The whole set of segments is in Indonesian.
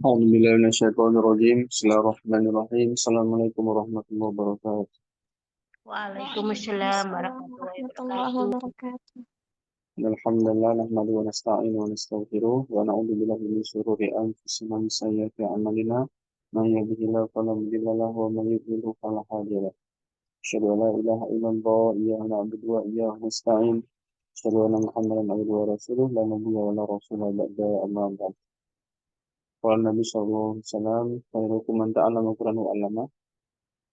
أعوذ بالله من الشيطان الرجيم بسم الله الرحمن الرحيم السلام عليكم ورحمة الله وبركاته. Waalaikumsalam Waalaikumsalam warahmatullahi warahmatullahi wabarakatuh. wabarakatuh. إن الحمد لله نحمده ونستعينه ونستغفره ونعوذ بالله من شرور أنفسنا ومن سيئات أعمالنا من يهده الله فلا مضل له ومن يضلل فلا هادي له أشهد أن لا إله إلا الله إياه نعبد وإياه نستعين أشهد أن محمدا عبده ورسوله لا نبي ولا رسول بعد أما بعد قال النبي صلى الله عليه وسلم خيركم من تعلم القرآن وعلمه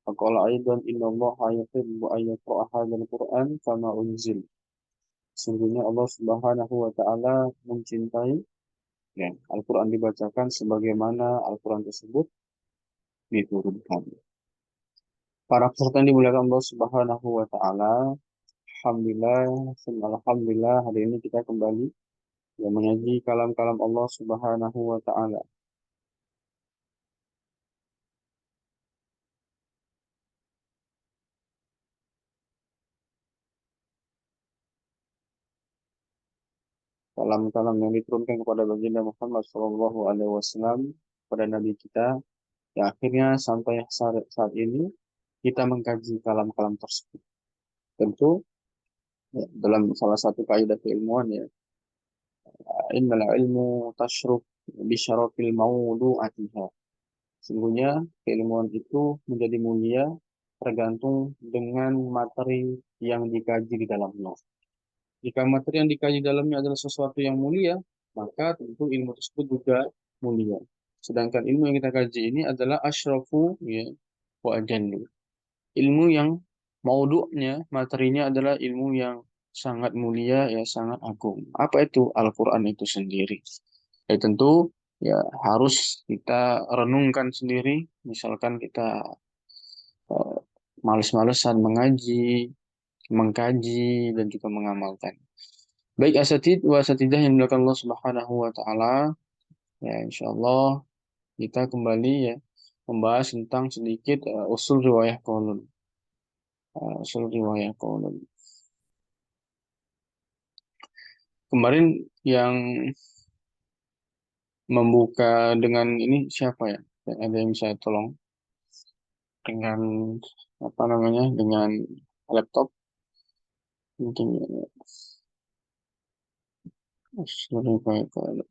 وقال أيضا إن الله يحب أن يقرأ هذا القرآن كما أنزل. Sesungguhnya Allah Subhanahu wa Ta'ala mencintai ya, Al-Quran dibacakan sebagaimana Al-Quran tersebut diturunkan. Para peserta yang dimuliakan Allah Subhanahu wa Ta'ala, Alhamdulillah, Alhamdulillah, hari ini kita kembali ya, mengaji kalam-kalam Allah Subhanahu wa Ta'ala. Kalam-kalam yang diturunkan kepada baginda Muhammad Sallallahu Alaihi Wasallam pada Nabi kita. Ya, akhirnya sampai saat ini kita mengkaji kalam-kalam tersebut. Tentu ya, dalam salah satu kaidah keilmuan ya, innal ilmu tashruf bisyarafil mawdu'atiha. Sungguhnya keilmuan itu menjadi mulia tergantung dengan materi yang dikaji di dalamnya. Jika materi yang dikaji di dalamnya adalah sesuatu yang mulia, maka tentu ilmu tersebut juga mulia. Sedangkan ilmu yang kita kaji ini adalah asyrafu ya, wa ajallu. Ilmu yang maudhu'nya, materinya adalah ilmu yang sangat mulia, ya sangat agung. Apa itu Al-Quran itu sendiri? Ya tentu ya harus kita renungkan sendiri. Misalkan kita eh, males-malesan mengaji, mengkaji, dan juga mengamalkan. Baik asatid wa asatidah yang dilakukan Allah Subhanahu wa Ta'ala, ya insya Allah kita kembali ya membahas tentang sedikit usul riwayah qaulun. Usul riwayah qaulun. Kemarin yang membuka dengan ini siapa ya? Ada yang bisa tolong dengan apa namanya? Dengan laptop mungkin ya. Usul riwayah qaulun.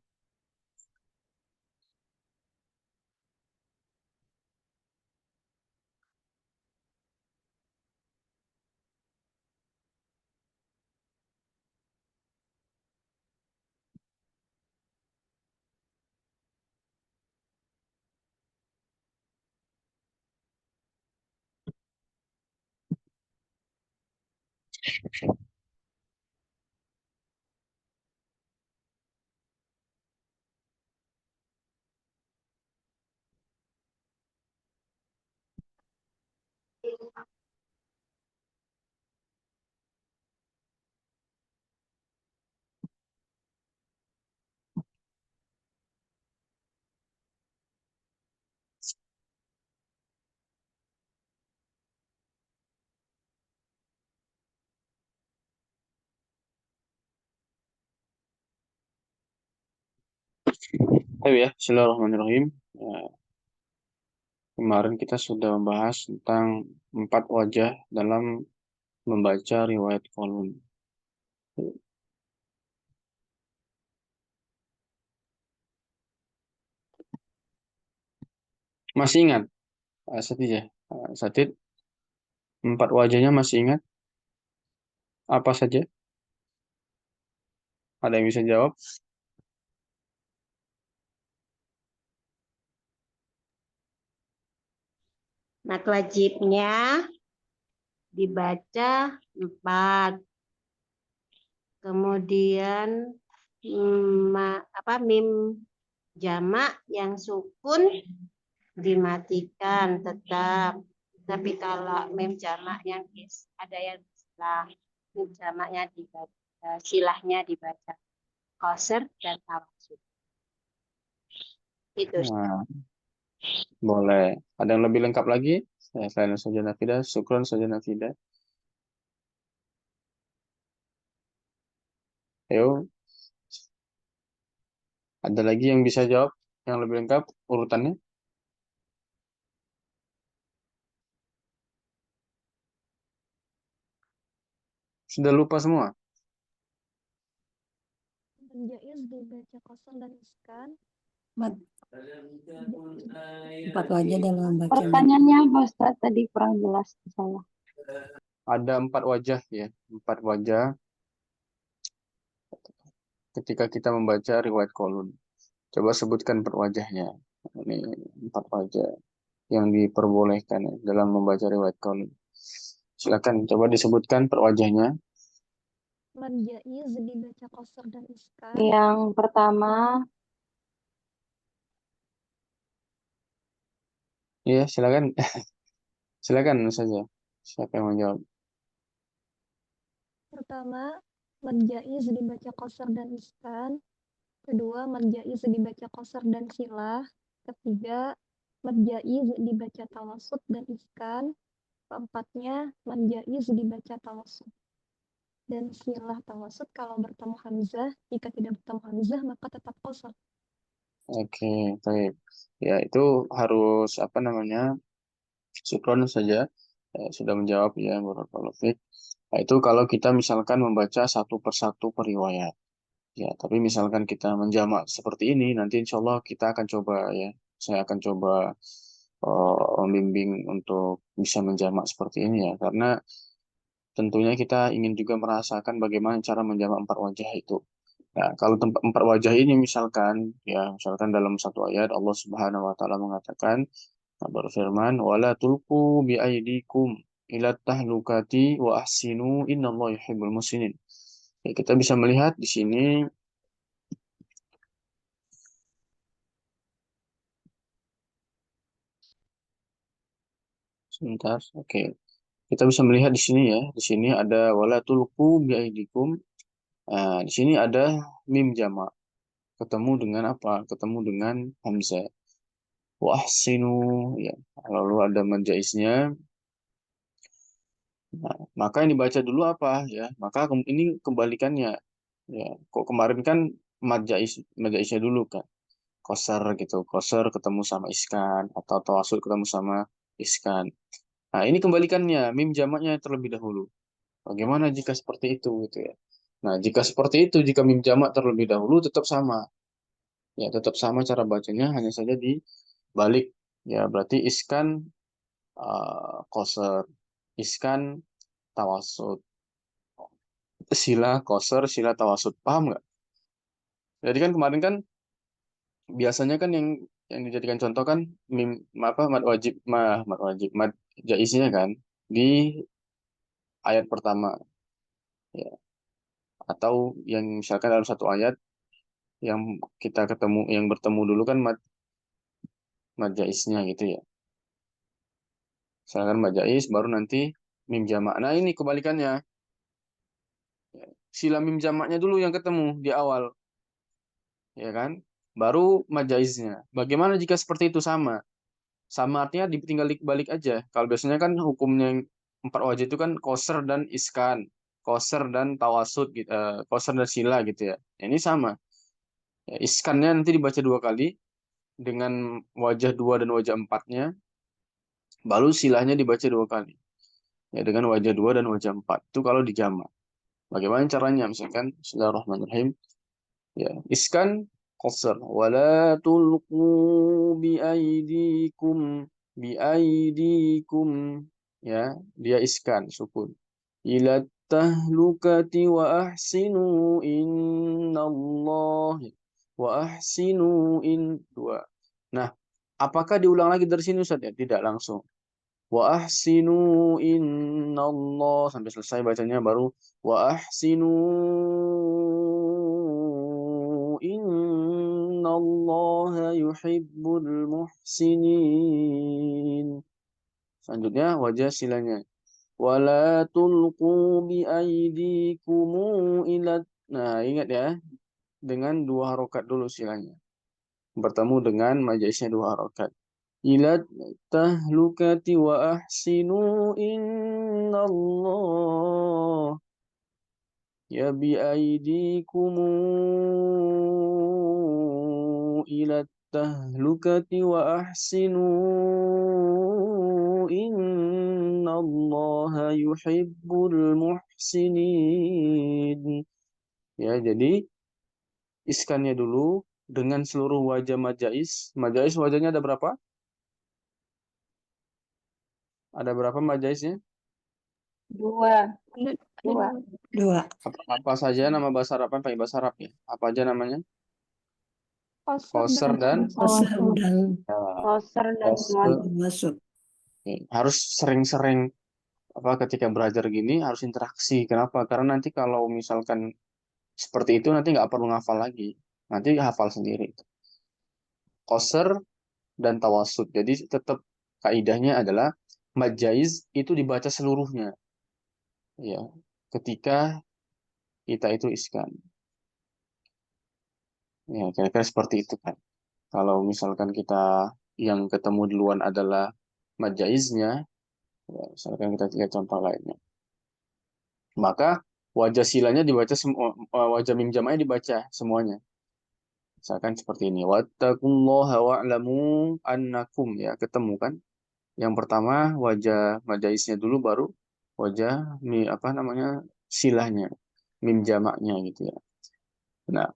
Oh ya, Bismillahirrahmanirrahim. Ya, kemarin kita sudah membahas tentang 4 wajah dalam membaca riwayat qaulun. Masih ingat, Satid ya? Satid, 4 wajahnya masih ingat? Apa saja? Ada yang bisa jawab? Mat wajibnya dibaca 4. Kemudian mim jamak yang sukun dimatikan tetap. Tapi kalau mim jamak yang ada yang salah, mim jamaknya dibaca, silahnya dibaca qasr dan tawasud. Itu. Nah, boleh. Ada yang lebih lengkap lagi? Selain saja nafidah, syukron saja nafidah. Ayo, ada lagi yang bisa jawab? yang lebih lengkap urutannya? Sudah lupa semua? Menjaiz dibaca kosong dan iskan. Empat, empat wajah dalam membaca mad. Pertanyaannya apa Ustaz? Tadi kurang jelas di saya. Ada 4 wajah ya, 4 wajah ketika kita membaca riwayat Qalun. Coba sebutkan 4 wajahnya. Ini 4 wajah yang diperbolehkan ya, dalam membaca riwayat Qalun. Silakan coba disebutkan 4 wajahnya. Menjaiz dibaca kosong dan iskan. Yang pertama, Iya, silakan. Silakan saja. Siapa yang menjawab? Pertama, menjaiz dibaca kosong dan iskan. Kedua, menjaiz dibaca kosor dan silah. Ketiga, menjaiz dibaca tawasud dan iskan. Keempatnya, menjaiz dibaca tawasud dan silah tawasud kalau bertemu hamzah. Jika tidak bertemu hamzah, maka tetap kosor. Oke, baik. Ya, itu harus apa namanya? Sukron saja. Sudah menjawab ya, barakallahu fiik. Nah, itu kalau kita misalkan membaca satu persatu periwayat. Ya, tapi misalkan kita menjamak seperti ini, nanti insya Allah kita akan coba ya. Saya akan coba membimbing untuk bisa menjamak seperti ini ya. Karena tentunya kita ingin juga merasakan bagaimana cara menjamak 4 wajah itu. Nah, kalau tempat 4 wajah ini misalkan, ya misalkan dalam satu ayat Allah Subhanahu Wa Taala mengatakan, berfirman, wala tulqu biaidikum ila tahlukati wa ahsinu innallaha yuhibbul muhsinin. Ya, kita bisa melihat di sini sebentar. Oke. Kita bisa melihat di sini ya. Di sini ada wala tulqu biaidikum. Nah, di sini ada mim jamak. Ketemu dengan apa? Ketemu dengan hamzah. Wa ahsinu ya. Lalu ada menjaisnya. Nah, maka yang dibaca dulu apa ya? Maka ini kebalikannya. Ya, kok kemarin kan majaisnya dulu kan. Koser gitu. Koser ketemu sama iskan atau tawasul ketemu sama iskan. Nah, ini kebalikannya, mim jamaknya terlebih dahulu. Bagaimana jika seperti itu gitu ya. Nah, jika seperti itu, jika mim jamak terlebih dahulu tetap sama. Ya, tetap sama cara bacanya hanya saja dibalik. Ya, berarti iskan koser, iskan tawasud, sila koser, sila tawasud. Paham nggak? Jadi kan kemarin kan biasanya kan yang dijadikan contoh kan mim apa mad wajib mad jaisnya kan di ayat pertama ya, atau yang misalkan dalam satu ayat yang kita ketemu yang bertemu dulu kan mad jaisnya gitu ya. Misalkan mad jais baru nanti mim jamak. Nah, ini kebalikannya. Sila mim jamaknya dulu yang ketemu di awal, ya kan? Baru mad jaisnya. Bagaimana jika seperti itu sama? Sama artinya tinggal dibalik aja. Kalau biasanya kan hukumnya yang 4 wajah itu kan koser dan iskan, koser dan tawasud gitu, koser dan sila gitu ya. Ini sama. Ya, iskannya nanti dibaca 2 kali dengan wajah 2 dan wajah empatnya, baru silahnya dibaca 2 kali. Ya, dengan wajah 2 dan wajah 4. Itu kalau dijamak. Bagaimana caranya? Misalkan, Bismillahirrahmanirrahim. Ya, iskan qasr wala tulqu biaidikum biaidikum ya, dia iskan sukun ila tahlukati wa ahsinu innallah wa ahsinu in dua. Nah, apakah diulang lagi dari sini Ustaz ya? Tidak langsung. Wa ahsinu innallah sampai selesai bacanya baru wa ahsinu innallaha yuhibbul muhsinin. Selanjutnya wajah silanya. Wala tulqu biaidikum ila. Nah, ingat ya, dengan 2 harokat dulu silanya. Bertemu dengan majaisnya 2 harokat. Ila tahlukati wa ahsinu innallah ya biaidikum ila التهلكة وأحسنوا إن الله يحب المحسنين. Ya, jadi iskannya dulu dengan seluruh wajah majais. Majais wajahnya ada berapa? Ada berapa majaisnya? Dua. Ada Dua. Dua. Apa saja nama bahasa Arab pakai bahasa Arab ya? Apa aja namanya? qasr Qasr dan Qasr dan ya, Qasr dan qasr. masuk. Oke. Harus sering-sering ketika belajar gini harus interaksi. Kenapa? Karena nanti kalau misalkan seperti itu nanti nggak perlu ngafal lagi. Nanti hafal sendiri. Qasr dan tawasud. Jadi tetap kaidahnya adalah majaiz itu dibaca seluruhnya. Ya, ketika kita itu iskan. Ya, kira-kira seperti itu kan. Kalau misalkan kita yang ketemu duluan adalah majaiznya, ya, misalkan kita lihat contoh lainnya. Maka wajah silanya dibaca semua, wajah mim jama'nya dibaca semuanya. Misalkan seperti ini. Wattaqullaha wa'lamu annakum ya, ketemu kan? Yang pertama wajah majaiznya dulu baru wajah apa namanya? Silahnya, mim jamaknya gitu ya. Nah,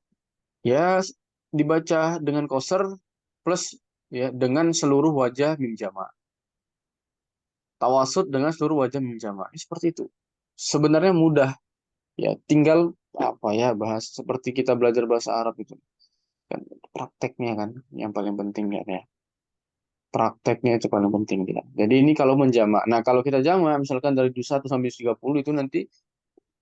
ya dibaca dengan koser plus ya dengan seluruh wajah mim jamak. Tawasud dengan seluruh wajah mim jamak. Seperti itu. Sebenarnya mudah ya, tinggal apa ya bahas seperti kita belajar bahasa Arab itu kan prakteknya kan yang paling penting ya. Prakteknya itu paling penting ya. Jadi ini kalau menjamak. Nah, kalau kita jamak misalkan dari 1 sampai 30 itu nanti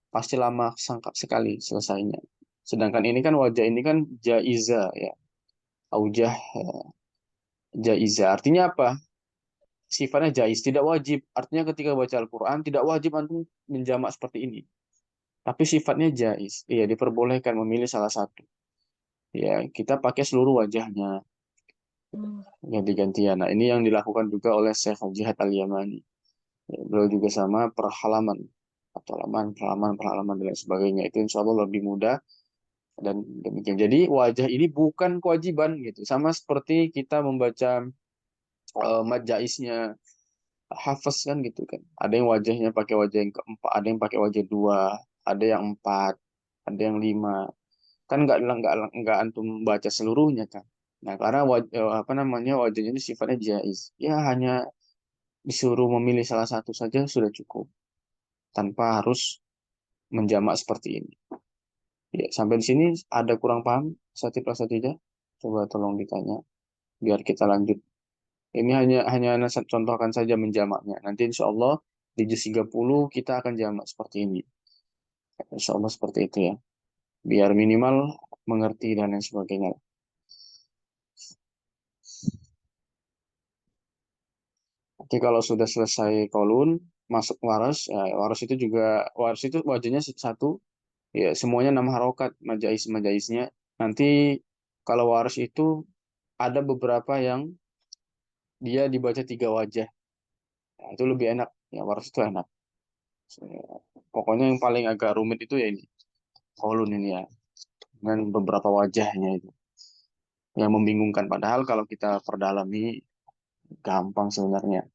pasti lama sangka sekali selesainya. Sedangkan ini kan wajah ini kan jaiza ya. Aujah jaiza. Artinya apa? Sifatnya jaiz, tidak wajib. Artinya ketika baca Al-Qur'an tidak wajib antum menjamak seperti ini. Tapi sifatnya jaiz. Iya, diperbolehkan memilih salah satu. Ya, kita pakai seluruh wajahnya ganti-gantian. Nah, ini yang dilakukan juga oleh Syekh Al-Jihad Al-Yamani. Ya, beliau juga sama perhalaman atau perhalaman dan lain sebagainya. Itu insya Allah lebih mudah dan demikian. Jadi wajah ini bukan kewajiban gitu. Sama seperti kita membaca mad jaiznya hafaz kan gitu kan. Ada yang wajahnya pakai wajah yang keempat, ada yang pakai wajah dua, ada yang empat, ada yang lima. Kan nggak antum baca seluruhnya kan. Nah, karena apa namanya wajahnya itu sifatnya jaiz. Ya hanya disuruh memilih salah satu saja sudah cukup tanpa harus menjamak seperti ini. Ya, sampai di sini ada kurang paham satu plus satu aja. Coba tolong ditanya biar kita lanjut. Ini hanya saya contohkan saja menjamaknya. Nanti insya Allah di juz 30 kita akan jamak seperti ini. Insya Allah seperti itu ya. Biar minimal mengerti dan lain sebagainya. Oke, kalau sudah selesai kolun, masuk waras. Ya, waras itu wajahnya satu. Ya, semuanya 6 harokat majaisnya. Nanti kalau waras itu ada beberapa yang dia dibaca 3 wajah. Nah, itu lebih enak. Ya, waras itu enak. Pokoknya yang paling agak rumit itu ya ini. Kolun ini ya. Dan beberapa wajahnya itu. Yang membingungkan. Padahal kalau kita perdalami, gampang sebenarnya.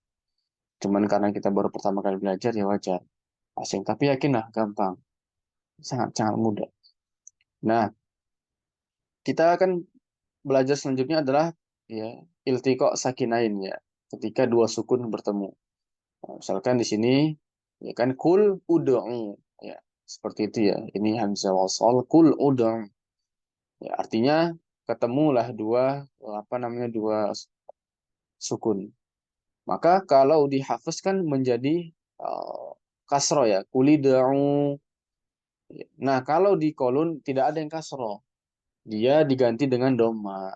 Cuman karena kita baru pertama kali belajar ya wajar. Asing. Tapi yakinlah gampang. Sangat-sangat mudah. Nah, kita akan belajar selanjutnya adalah ya iltiqa sakinain ya. Ketika dua sukun bertemu. Nah, misalkan di sini ya kan kul ud'u ya seperti itu ya. Ini hamzah wasal kul ud'u. Ya artinya ketemulah dua sukun. Maka kalau dihafaz kan menjadi kasro ya. Kulid'u. Nah, kalau di kolun tidak ada yang kasro. Dia diganti dengan doma.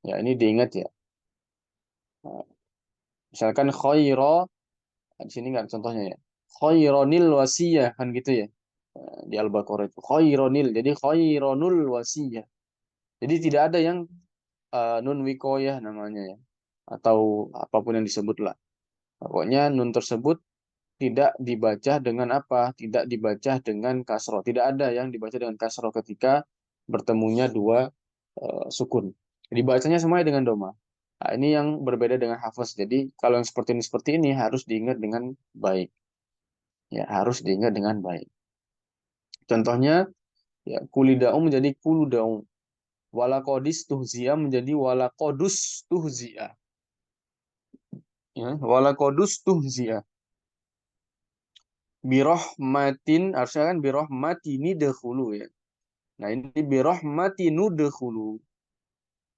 Ya, ini diingat ya. Nah, misalkan khaira, di sini nggak ada contohnya ya. Khaironil wasiyah kan gitu ya. Di Al-Baqarah itu khaironil. Jadi khaironul wasiyah. Jadi tidak ada yang nun wikoyah namanya ya. Atau apapun yang disebutlah. Pokoknya nun tersebut tidak dibaca dengan apa? Tidak dibaca dengan kasroh. Tidak ada yang dibaca dengan kasroh ketika bertemunya dua sukun. Jadi bacanya semuanya dengan doma. Nah, ini yang berbeda dengan hafaz. Jadi kalau yang seperti ini harus diingat dengan baik. Ya, harus diingat dengan baik. Contohnya, ya, kulidau menjadi kuludau. Walakodis tuhzia menjadi walakodus tuhzia. Ya, walakodus tuhzia. Birohmatin, harusnya kan birohmatini dahulu ya. Nah ini birohmati nudkhulu.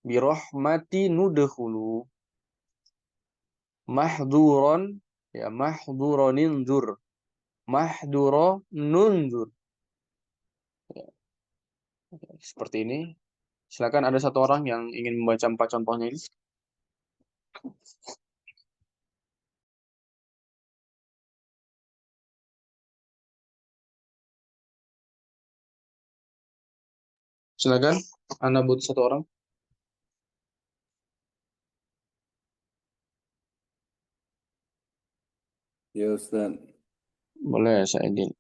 Birohmati nudkhulu. Mahduron, ya mahduronin zur. Mahduro nunzur. Ya, seperti ini. Silakan ada satu orang yang ingin membaca 4 contohnya ini. Silakan. Anda butuh satu orang. Ya Ustaz. Boleh saya edit.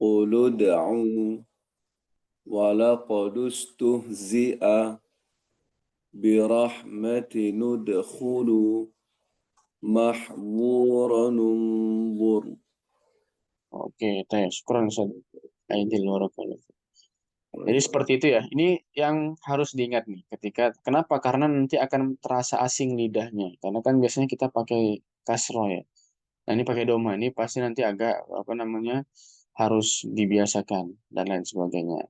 Qul ud'u walaqad ustuhzi'a birahmatin udkhulu mahzuran unzur. Oke, tes. Kurang saya edit warakallahu. Jadi seperti itu ya. Ini yang harus diingat nih. Kenapa? Karena nanti akan terasa asing lidahnya. Karena kan biasanya kita pakai kasroh ya. Nah ini pakai doma. Ini pasti nanti agak apa namanya harus dibiasakan dan lain sebagainya.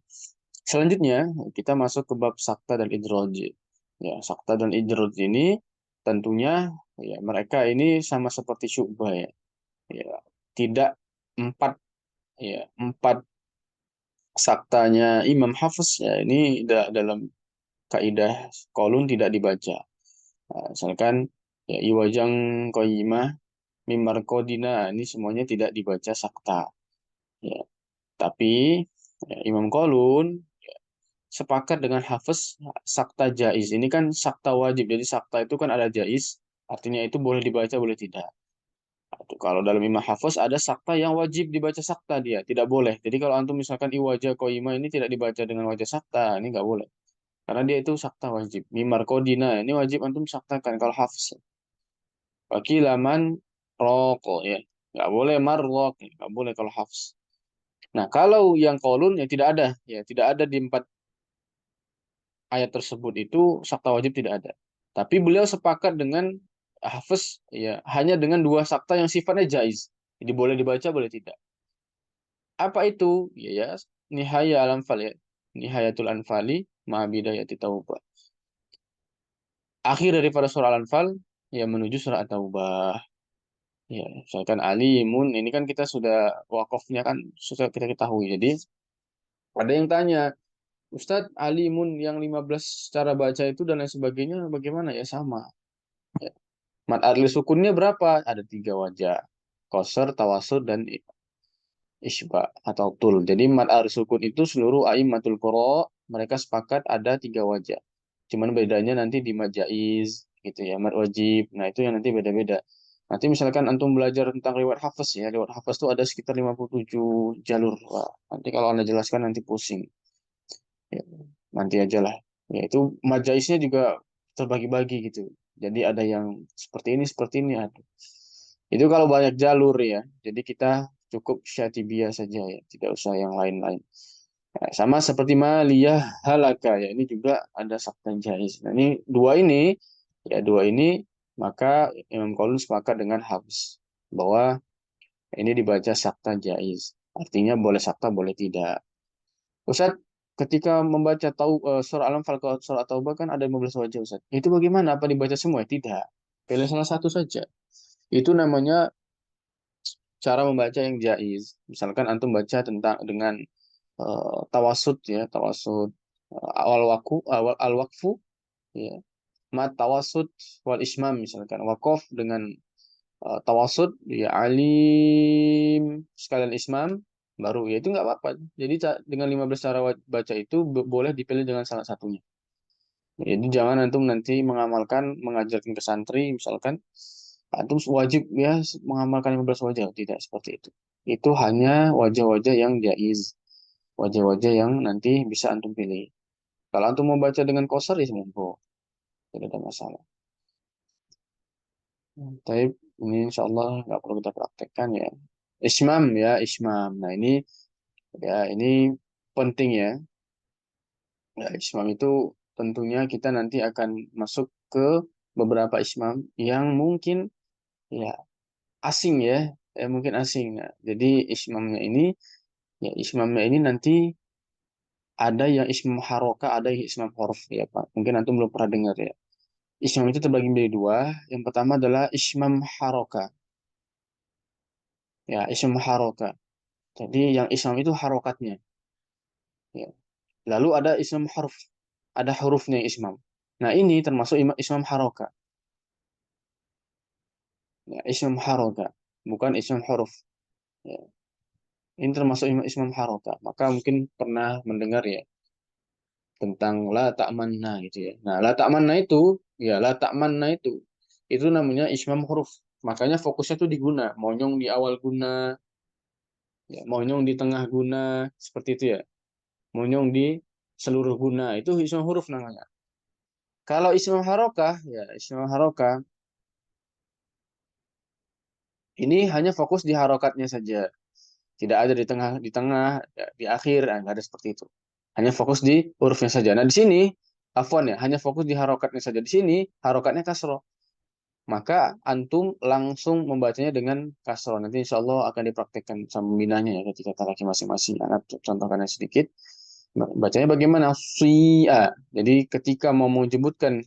Selanjutnya kita masuk ke bab sakta dan idroj. Ya, sakta dan idroj ini tentunya ya mereka ini sama seperti syu'bah ya. Ya, tidak empat empat saktanya Imam Hafiz ya ini dalam kaidah kolun tidak dibaca. Nah, misalkan ya iwajang qayyimah mimar kodina ini semuanya tidak dibaca sakta. Ya, tapi ya, Imam Kolun sepakat dengan Hafiz sakta jaiz. Ini kan sakta wajib. Jadi sakta itu kan ada jaiz, artinya itu boleh dibaca boleh tidak. Atau kalau dalam Imam Hafiz ada sakta yang wajib dibaca sakta dia, tidak boleh. Jadi kalau antum misalkan iwaja koima ini tidak dibaca dengan wajah sakta, ini nggak boleh. Karena dia itu sakta wajib. Mimar kodina ini wajib antum saktakan kalau Hafiz. Wakilaman rokok ya, nggak boleh marrok, nggak boleh kalau Hafiz. Nah kalau yang kolun ya tidak ada di 4 ayat tersebut itu sakta wajib tidak ada. Tapi beliau sepakat dengan Hafiz ya hanya dengan 2 sakta yang sifatnya jaiz. Jadi boleh dibaca boleh tidak. Apa itu? Ya, Nihaya al-Anfal ya. Nihayatul Anfali ma bidayati Taubah. Akhir daripada surah Al-Anfal ya menuju surah At-Taubah. Ya, misalkan alimun ini kan kita sudah wakofnya kan sudah kita ketahui. Jadi ada yang tanya, Ustadz alimun yang 15 cara baca itu dan lain sebagainya bagaimana ya sama. Ya. Mad adli sukunnya berapa? Ada 3 wajah. Qasar, tawasud, dan isba atau tul. Jadi mad adli sukun itu seluruh a'immatul qura mereka sepakat ada 3 wajah. Cuman bedanya nanti di mad jaiz gitu ya, mad wajib. Nah, itu yang nanti beda-beda. Nanti misalkan antum belajar tentang riwayat Hafiz ya, riwayat Hafiz itu ada sekitar 57 jalur. Wah, nanti kalau Anda jelaskan nanti pusing. Ya, nanti aja lah. Ya, itu majaisnya juga terbagi-bagi gitu. Jadi ada yang seperti ini. Aduh. Itu kalau banyak jalur ya. Jadi kita cukup syatibiyah saja ya. Tidak usah yang lain-lain. Nah, sama seperti maliyah halaka ya. Ini juga ada sakta jaiz. Nah, ini dua ini maka Imam Qaulun sepakat dengan Habs bahwa ini dibaca sakta jaiz. Artinya boleh sakta boleh tidak. Ustaz, ketika membaca surah Al-Anfal ke surah Taubah kan ada 15 wajah Ustaz. Itu bagaimana? Apa dibaca semua? Tidak. Pilih salah satu saja. Itu namanya cara membaca yang jaiz. Misalkan antum baca tentang dengan tawasud ya, tawasud awal al-waqfu ya. Ma tawasud wal ismam misalkan waqaf dengan tawasud ya alim sekalian ismam baru ya itu nggak apa-apa. Jadi dengan 15 cara baca itu boleh dipilih dengan salah satunya. Jadi jangan antum nanti mengajarkan ke santri misalkan antum wajib ya mengamalkan 15 wajah tidak seperti itu. Itu hanya wajah-wajah yang jaiz. wajah-wajah yang nanti bisa antum pilih. Kalau antum mau baca dengan qasar ya monggo, tidak ada masalah. Tapi ini insya Allah nggak perlu kita praktekkan ya. Ismam ya, ismam. Nah ini penting ya. Ya, ismam itu tentunya kita nanti akan masuk ke beberapa ismam yang mungkin ya asing ya, mungkin asing. Nah, jadi ismamnya ini nanti ada yang ismam haroka, ada yang ismam huruf ya Pak. Mungkin antum belum pernah dengar ya. Ismam itu terbagi menjadi dua. Yang pertama adalah ismam haroka. Ya, ismam haroka. Jadi yang ismam itu harokatnya. Ya. Lalu ada ismam huruf. Ada hurufnya yang ismam. Nah ini termasuk ismam haroka. Ya, ismam haroka. Bukan ismam huruf. Ya. Ini termasuk ismam haroka. Maka mungkin pernah mendengar ya tentang la ta'manna gitu ya. Nah, la ta'manna itu namanya ismam huruf. Makanya fokusnya tuh di guna, monyong di awal guna, ya, monyong di tengah guna, seperti itu ya. Monyong di seluruh guna, itu ismam huruf namanya. Kalau ismam harokah, ya ismam harokah ini hanya fokus di harokatnya saja. Tidak ada di tengah, ya, di akhir, nggak ada seperti itu. Hanya fokus di hurufnya saja. Nah, di sini afwan ya, hanya fokus di harokatnya saja. Di sini harokatnya kasroh. Maka antum langsung membacanya dengan kasroh. Nanti insya Allah akan dipraktekkan sama binanya ya ketika kita lagi masing-masing. Anak contohkannya sedikit. Bacanya bagaimana? Sui'a. Jadi ketika mau menyebutkan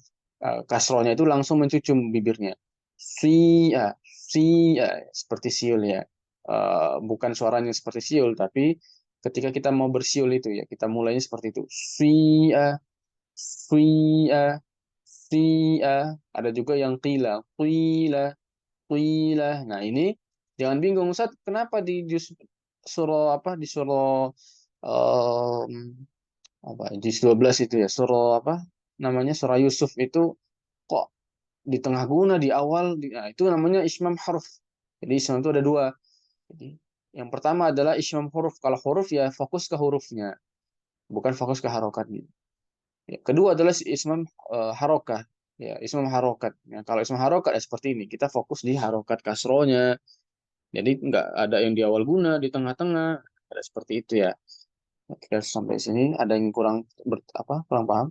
kasrohnya itu langsung mencucum bibirnya. Sui'a. Sui'a. Seperti siul ya. Bukan suaranya seperti siul, tapi ketika kita mau bersiul itu ya, kita mulainya seperti itu. Sui'a. Sui'a. Sui'a. Ada juga yang qila. Qila. Qila. Nah, ini jangan bingung Ustaz, kenapa di surah apa di surah em, apa juz 12 itu ya, surah apa namanya, surah Yusuf itu kok di tengah guna di awal nah, itu namanya ismam huruf. Jadi ismam itu ada dua. Jadi yang pertama adalah ismam huruf. Kalau huruf ya fokus ke hurufnya, bukan fokus ke harokatnya. Ya, kedua adalah ismam harokah. Ya, ismam harokat. Ya, kalau ismam harokat ya seperti ini. Kita fokus di harokat kasronya. Jadi nggak ada yang di awal guna, di tengah-tengah. Ada seperti itu ya. Kita sampai sini ada yang kurang paham?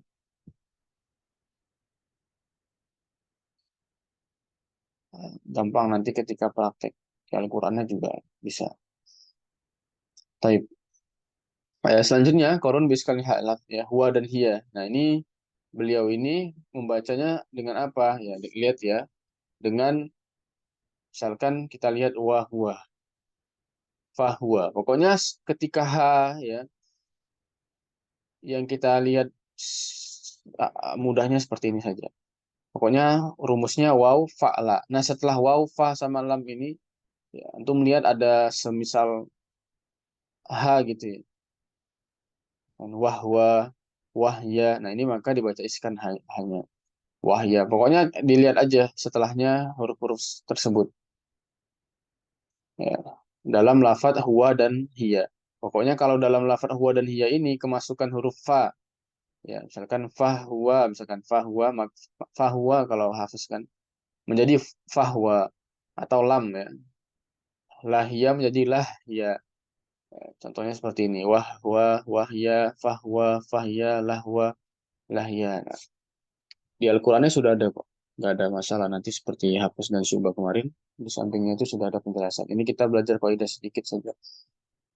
Gampang nanti ketika praktek Al-Qur'annya juga bisa. Taib. Selanjutnya korun biskal halaf ya huwa dan hiya. Nah ini beliau ini membacanya dengan apa ya? Lihat ya dengan misalkan kita lihat wa huwa fa huwa. Pokoknya ketika ha ya yang kita lihat mudahnya seperti ini saja. Pokoknya rumusnya waw fa'la. Nah setelah waw fa sama lam ini ya, antum melihat ada semisal ha gitu ya. Dan wahwa, wahya. Nah, ini maka dibaca iskan hanya wahya. Pokoknya dilihat aja setelahnya huruf-huruf tersebut. Ya. Dalam lafadz huwa dan hiya. Pokoknya kalau dalam lafadz huwa dan hiya ini kemasukan huruf fa. Ya, misalkan fahuwa, misalkan fahuwa, fahuwa kalau hafiz kan menjadi fahwa atau lam ya. Lahya menjadi lahya. Contohnya seperti ini. Wahwa, wahya, fahwa, fahya, lahwa, lahya. Nah, di Al-Qur'annya sudah ada kok. Nggak ada masalah. Nanti seperti Hafs dan Syu'bah kemarin, di sampingnya itu sudah ada penjelasan. Ini kita belajar kaidah sedikit saja.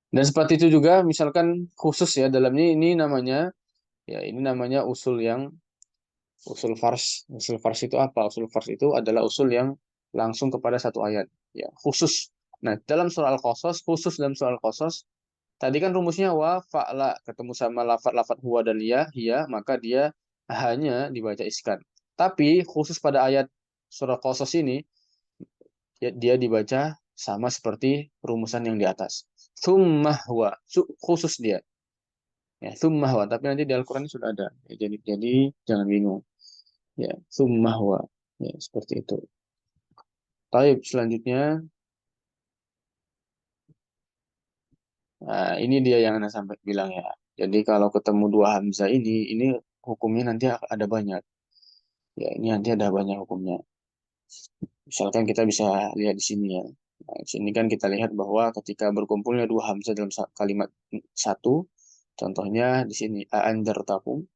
Dan seperti itu juga, misalkan khusus ya, dalamnya ini namanya usul fars. Usul fars itu apa? Usul fars itu adalah usul yang langsung kepada satu ayat. Ya, khusus. Nah, dalam surah Al-Qasas, khusus dalam surah Al-Qasas, tadi kan rumusnya wa fa'la ketemu sama lafat-lafat huwa dan ya, maka dia hanya dibaca iskan. Tapi khusus pada ayat surah Qasas ini dia dibaca sama seperti rumusan yang di atas. Tsumma huwa, khusus dia. Ya, tsumma huwa, tapi nanti di Al-Qur'an sudah ada. Ya, jadi jangan bingung. Ya, tsumma huwa. Ya, seperti itu. Baik, selanjutnya Nah, ini dia yang Anda sampai bilang ya. Jadi kalau ketemu dua hamzah ini hukumnya nanti ada banyak. Ya, ini nanti ada banyak hukumnya. Misalkan kita bisa lihat di sini ya. Nah, di sini kan kita lihat bahwa ketika berkumpulnya dua hamzah dalam kalimat satu, contohnya di sini tahu,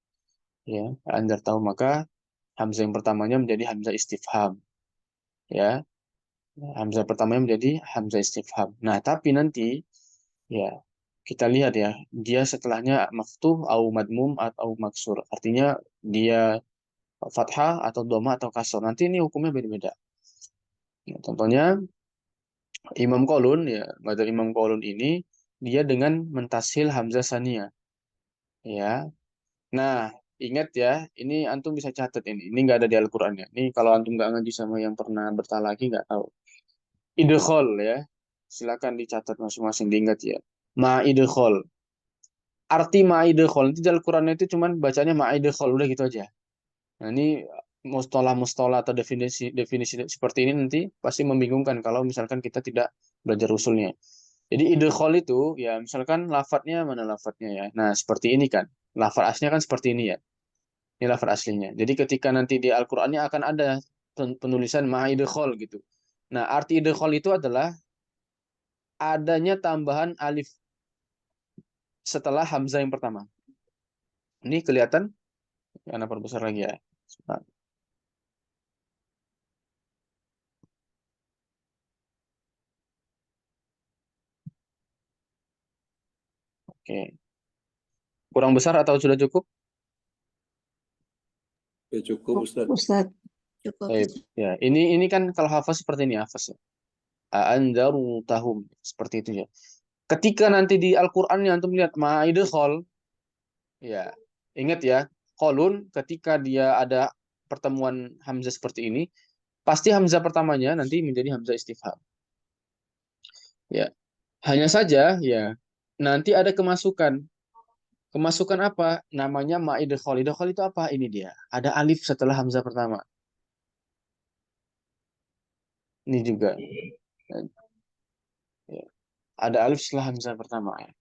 ya, tahu, maka hamzah yang pertamanya menjadi hamzah istifham, ya. Hamzah pertamanya menjadi hamzah istifham. Nah, tapi nanti ya kita lihat ya, dia setelahnya maftuh au madmum atau maksur. Artinya dia fathah atau dhamma atau kasr. Nanti ini hukumnya beda-beda. Ya, contohnya Imam Qaulun ya, madzhab Imam Qaulun ini dia dengan mentasil hamzah saniyah, ya. Nah, ingat ya, ini antum bisa catat ini. Ini nggak ada di Al-Qur'an ya. Ini kalau antum nggak ngaji sama yang pernah bertalaki nggak tahu. Idghal ya. Silakan dicatat masing-masing diingat ya. Ma idghal. Arti ma idghal itu di Al-Qur'an itu cuman bacanya ma idghal udah gitu aja. Nah, ini mustolah-mustolah atau definisi seperti ini nanti pasti membingungkan kalau misalkan kita tidak belajar usulnya. Jadi idghal itu ya misalkan lafadznya mana lafadznya ya. Nah, seperti ini kan. Lafadz aslinya kan seperti ini ya. Ini lafadz aslinya. Jadi ketika nanti di Al-Qur'annya akan ada penulisan ma'idghal gitu. Nah, arti idghal itu adalah adanya tambahan alif setelah hamzah yang pertama. Ini kelihatan? Karena perbesar lagi ya. Oke. Kurang besar atau sudah cukup? Ya cukup Ustaz. Ustaz. Cukup. Baik. Ya, ini kan kalau hafaz seperti ini hafaz ya. Tahum seperti itu ya. Ketika nanti di Al-Qur'annya antum lihat ma'idghal ya. Ingat ya, qalun ketika dia ada pertemuan hamzah seperti ini, pasti hamzah pertamanya nanti menjadi hamzah istifham. Ya. Hanya saja ya nanti ada kemasukan. Kemasukan apa? Namanya ma'idghal. Idghal itu apa? Ini dia. Ada alif setelah hamzah pertama. Ini juga. Ya. Ada alif setelah hamzah pertama ya.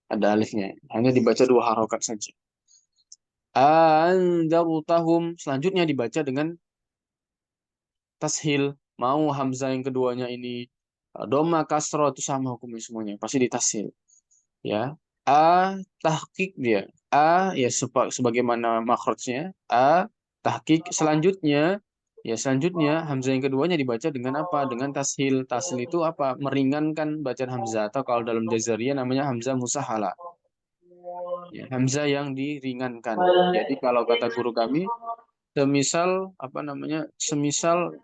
Ada alifnya. Hanya dibaca dua harokat saja. Andarutahum selanjutnya dibaca dengan tashil. Mau hamzah yang keduanya ini doma kasro itu sama hukumnya semuanya. Pasti ditashil. Ya. Tahqiq dia. Ya sebagaimana makhrajnya. Tahqiq selanjutnya hamzah yang keduanya dibaca dengan apa? Dengan tashil. Tashil itu apa? Meringankan bacaan hamzah atau kalau dalam Jazariyah namanya hamzah musahala. Ya, hamzah yang diringankan. Jadi kalau kata guru kami, semisal apa namanya? Semisal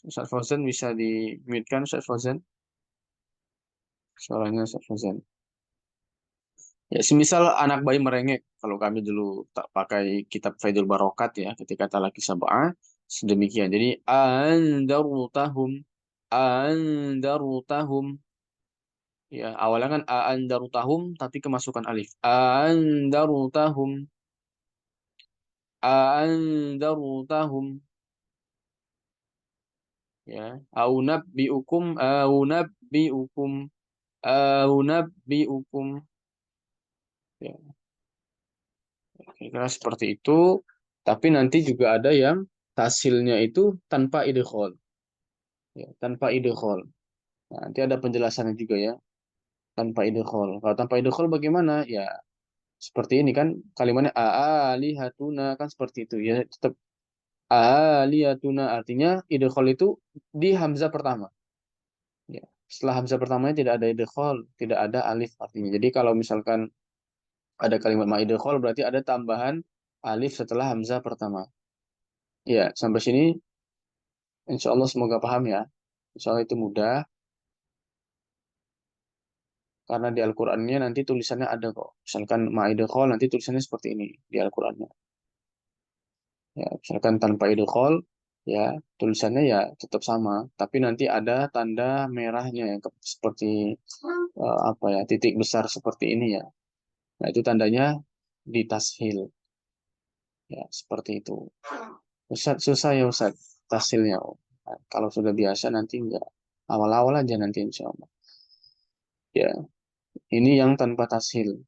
Ustaz Fauzan bisa di-mute-kan Ustaz Fauzan? Suaranya Ustaz Fauzan. Ya, semisal anak bayi merengek, kalau kami dulu tak pakai kitab Faidul Barokat ya, ketika talaki sab'ah, sedemikian. Jadi andarutahum, andarutahum. Ya, awalnya kan andarutahum, tapi kemasukan alif. Andarutahum, andarutahum. Ya, aunabbiukum. Ya, kira-kira seperti itu. Tapi nanti juga ada yang tasilnya itu tanpa idghal. Ya, tanpa idghal. Nah, nanti ada penjelasannya juga ya, tanpa idghal. Kalau tanpa idghal bagaimana? Ya, seperti ini kan kalimatnya alihatuna kan seperti itu ya, tetap alihatuna artinya idghal itu di hamzah pertama. Ya. Setelah hamzah pertamanya tidak ada idghal, tidak ada alif artinya. Jadi kalau misalkan ada kalimat ma'idghal berarti ada tambahan alif setelah hamzah pertama. Ya, sampai sini insya Allah semoga paham ya. Insya Allah itu mudah. Karena di Al-Qur'annya nanti tulisannya ada kok. Misalkan ma'idghal nanti tulisannya seperti ini di Al-Qur'annya. Ya, misalkan tanpa idghal ya tulisannya ya tetap sama, tapi nanti ada tanda merahnya yang seperti apa ya titik besar seperti ini ya. Nah, itu tandanya ditashil. Ya, seperti itu. Ustaz, susah ya Ustaz, tashilnya. Nah, kalau sudah biasa nanti enggak. Awal-awal aja nanti insya Allah. Ya, ini yang tanpa tashil.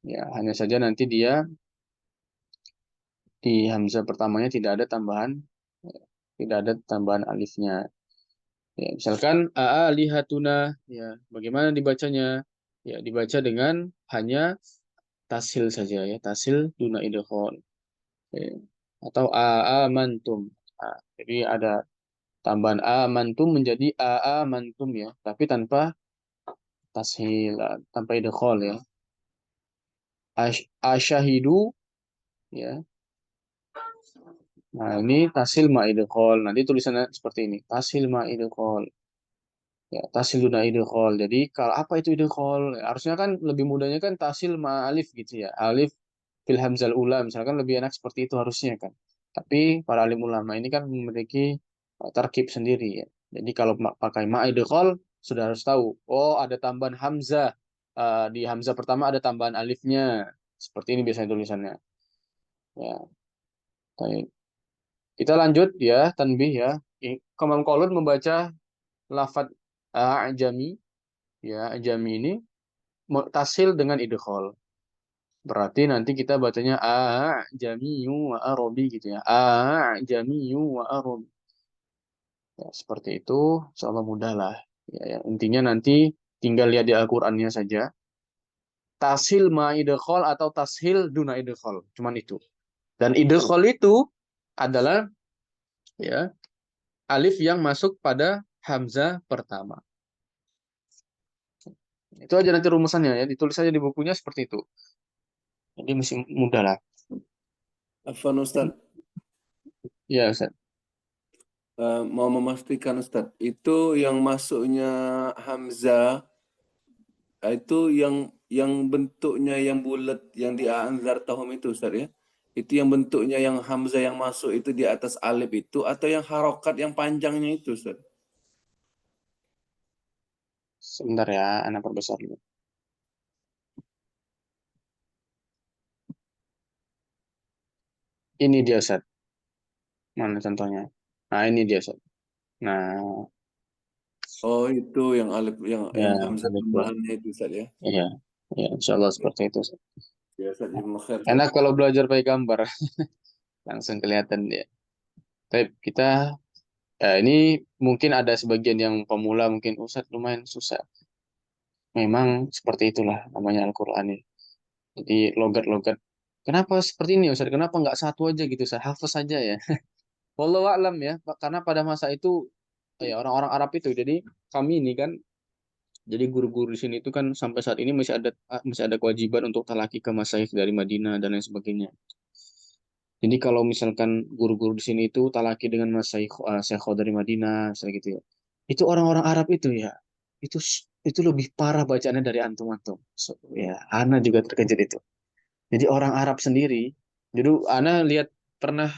Ya, hanya saja nanti dia di hamzah pertamanya tidak ada tambahan, ya, tidak ada tambahan alifnya. Ya, misalkan lihatuna, ya, bagaimana dibacanya? Ya, dibaca dengan hanya tasil saja ya, tasil duna idgham. Ya. Atau amantum. Jadi ada tambahan amantum menjadi amantum ya, tapi tanpa tashil, tanpa idgham ya. Asyahidu ya. Nah, ini tasil ma'idgham. Nanti tulisannya seperti ini. Tasil ma'idgham. Ya, tasil duna idgham. Jadi kalau apa itu idgham? Ya, harusnya kan lebih mudahnya kan tasil ma'alif gitu ya. Alif fil hamzal ula misalkan lebih enak seperti itu harusnya kan. Tapi para alim ulama ini kan memiliki tarkib sendiri ya. Jadi kalau pakai ma'idgham sudah harus tahu. Oh, ada tambahan hamzah. Di hamzah pertama ada tambahan alifnya. Seperti ini biasanya tulisannya. Ya, baik. Kita lanjut ya, tanbih ya. Imam Qalun membaca lafadz ajami, ya, ajami ini tasil dengan idgham. Berarti nanti kita bacanya ajamiyu wa arabi gitu ya. Ajamiyu wa arabi. Ya, seperti itu, insyaallah mudah lah. Ya, ya, intinya nanti tinggal lihat di Al-Qur'annya saja. Tasil ma idgham atau tashil duna idgham. Cuman itu. Dan idgham itu adalah ya alif yang masuk pada hamzah pertama. Itu aja nanti rumusannya ya, ditulis aja di bukunya seperti itu. Jadi masih mudah lah. Afwan Ustaz, Ya, Ustaz. mau memastikan Ustaz, itu yang masuknya Hamzah itu yang bentuknya yang bulat yang di Anzar Tahum itu Ustaz ya. Itu yang bentuknya yang Hamzah yang masuk itu di atas alif itu atau yang harokat yang panjangnya itu Ustaz? Sebentar ya, anak perbesar dulu. Ini dia, Ustaz. Mana contohnya? Nah, ini dia, Ustaz. Nah, Oh, itu yang alif ya, yang Hamzah alif ya. tambahannya itu Ustaz ya. Iya, ya, insya Allah seperti itu, Ustaz. Ya Ustaz, jazakumullah khair. Enak kalau belajar pakai gambar, langsung kelihatan dia. Tapi kita, ini mungkin ada sebagian yang pemula, mungkin Ustaz lumayan susah. Memang seperti itulah namanya Al-Quran ini. Jadi logat-logat. Kenapa seperti ini, Ustaz? Kenapa nggak satu aja gitu, Ustaz? Hafaz saja ya. Wallahu a'lam ya, karena pada masa itu ya orang-orang Arab itu. Jadi kami ini kan, jadi guru-guru di sini itu kan sampai saat ini masih ada kewajiban untuk talaki ke masyayikh dari Madinah dan lain sebagainya. Jadi kalau misalkan guru-guru di sini itu talaki dengan masyayikh syekh dari Madinah, misalnya gitu ya. Itu orang-orang Arab itu ya, itu itu lebih parah bacaannya dari antum-antum. So, ya, Ana juga terkejut itu. Jadi orang Arab sendiri, jadi Ana lihat pernah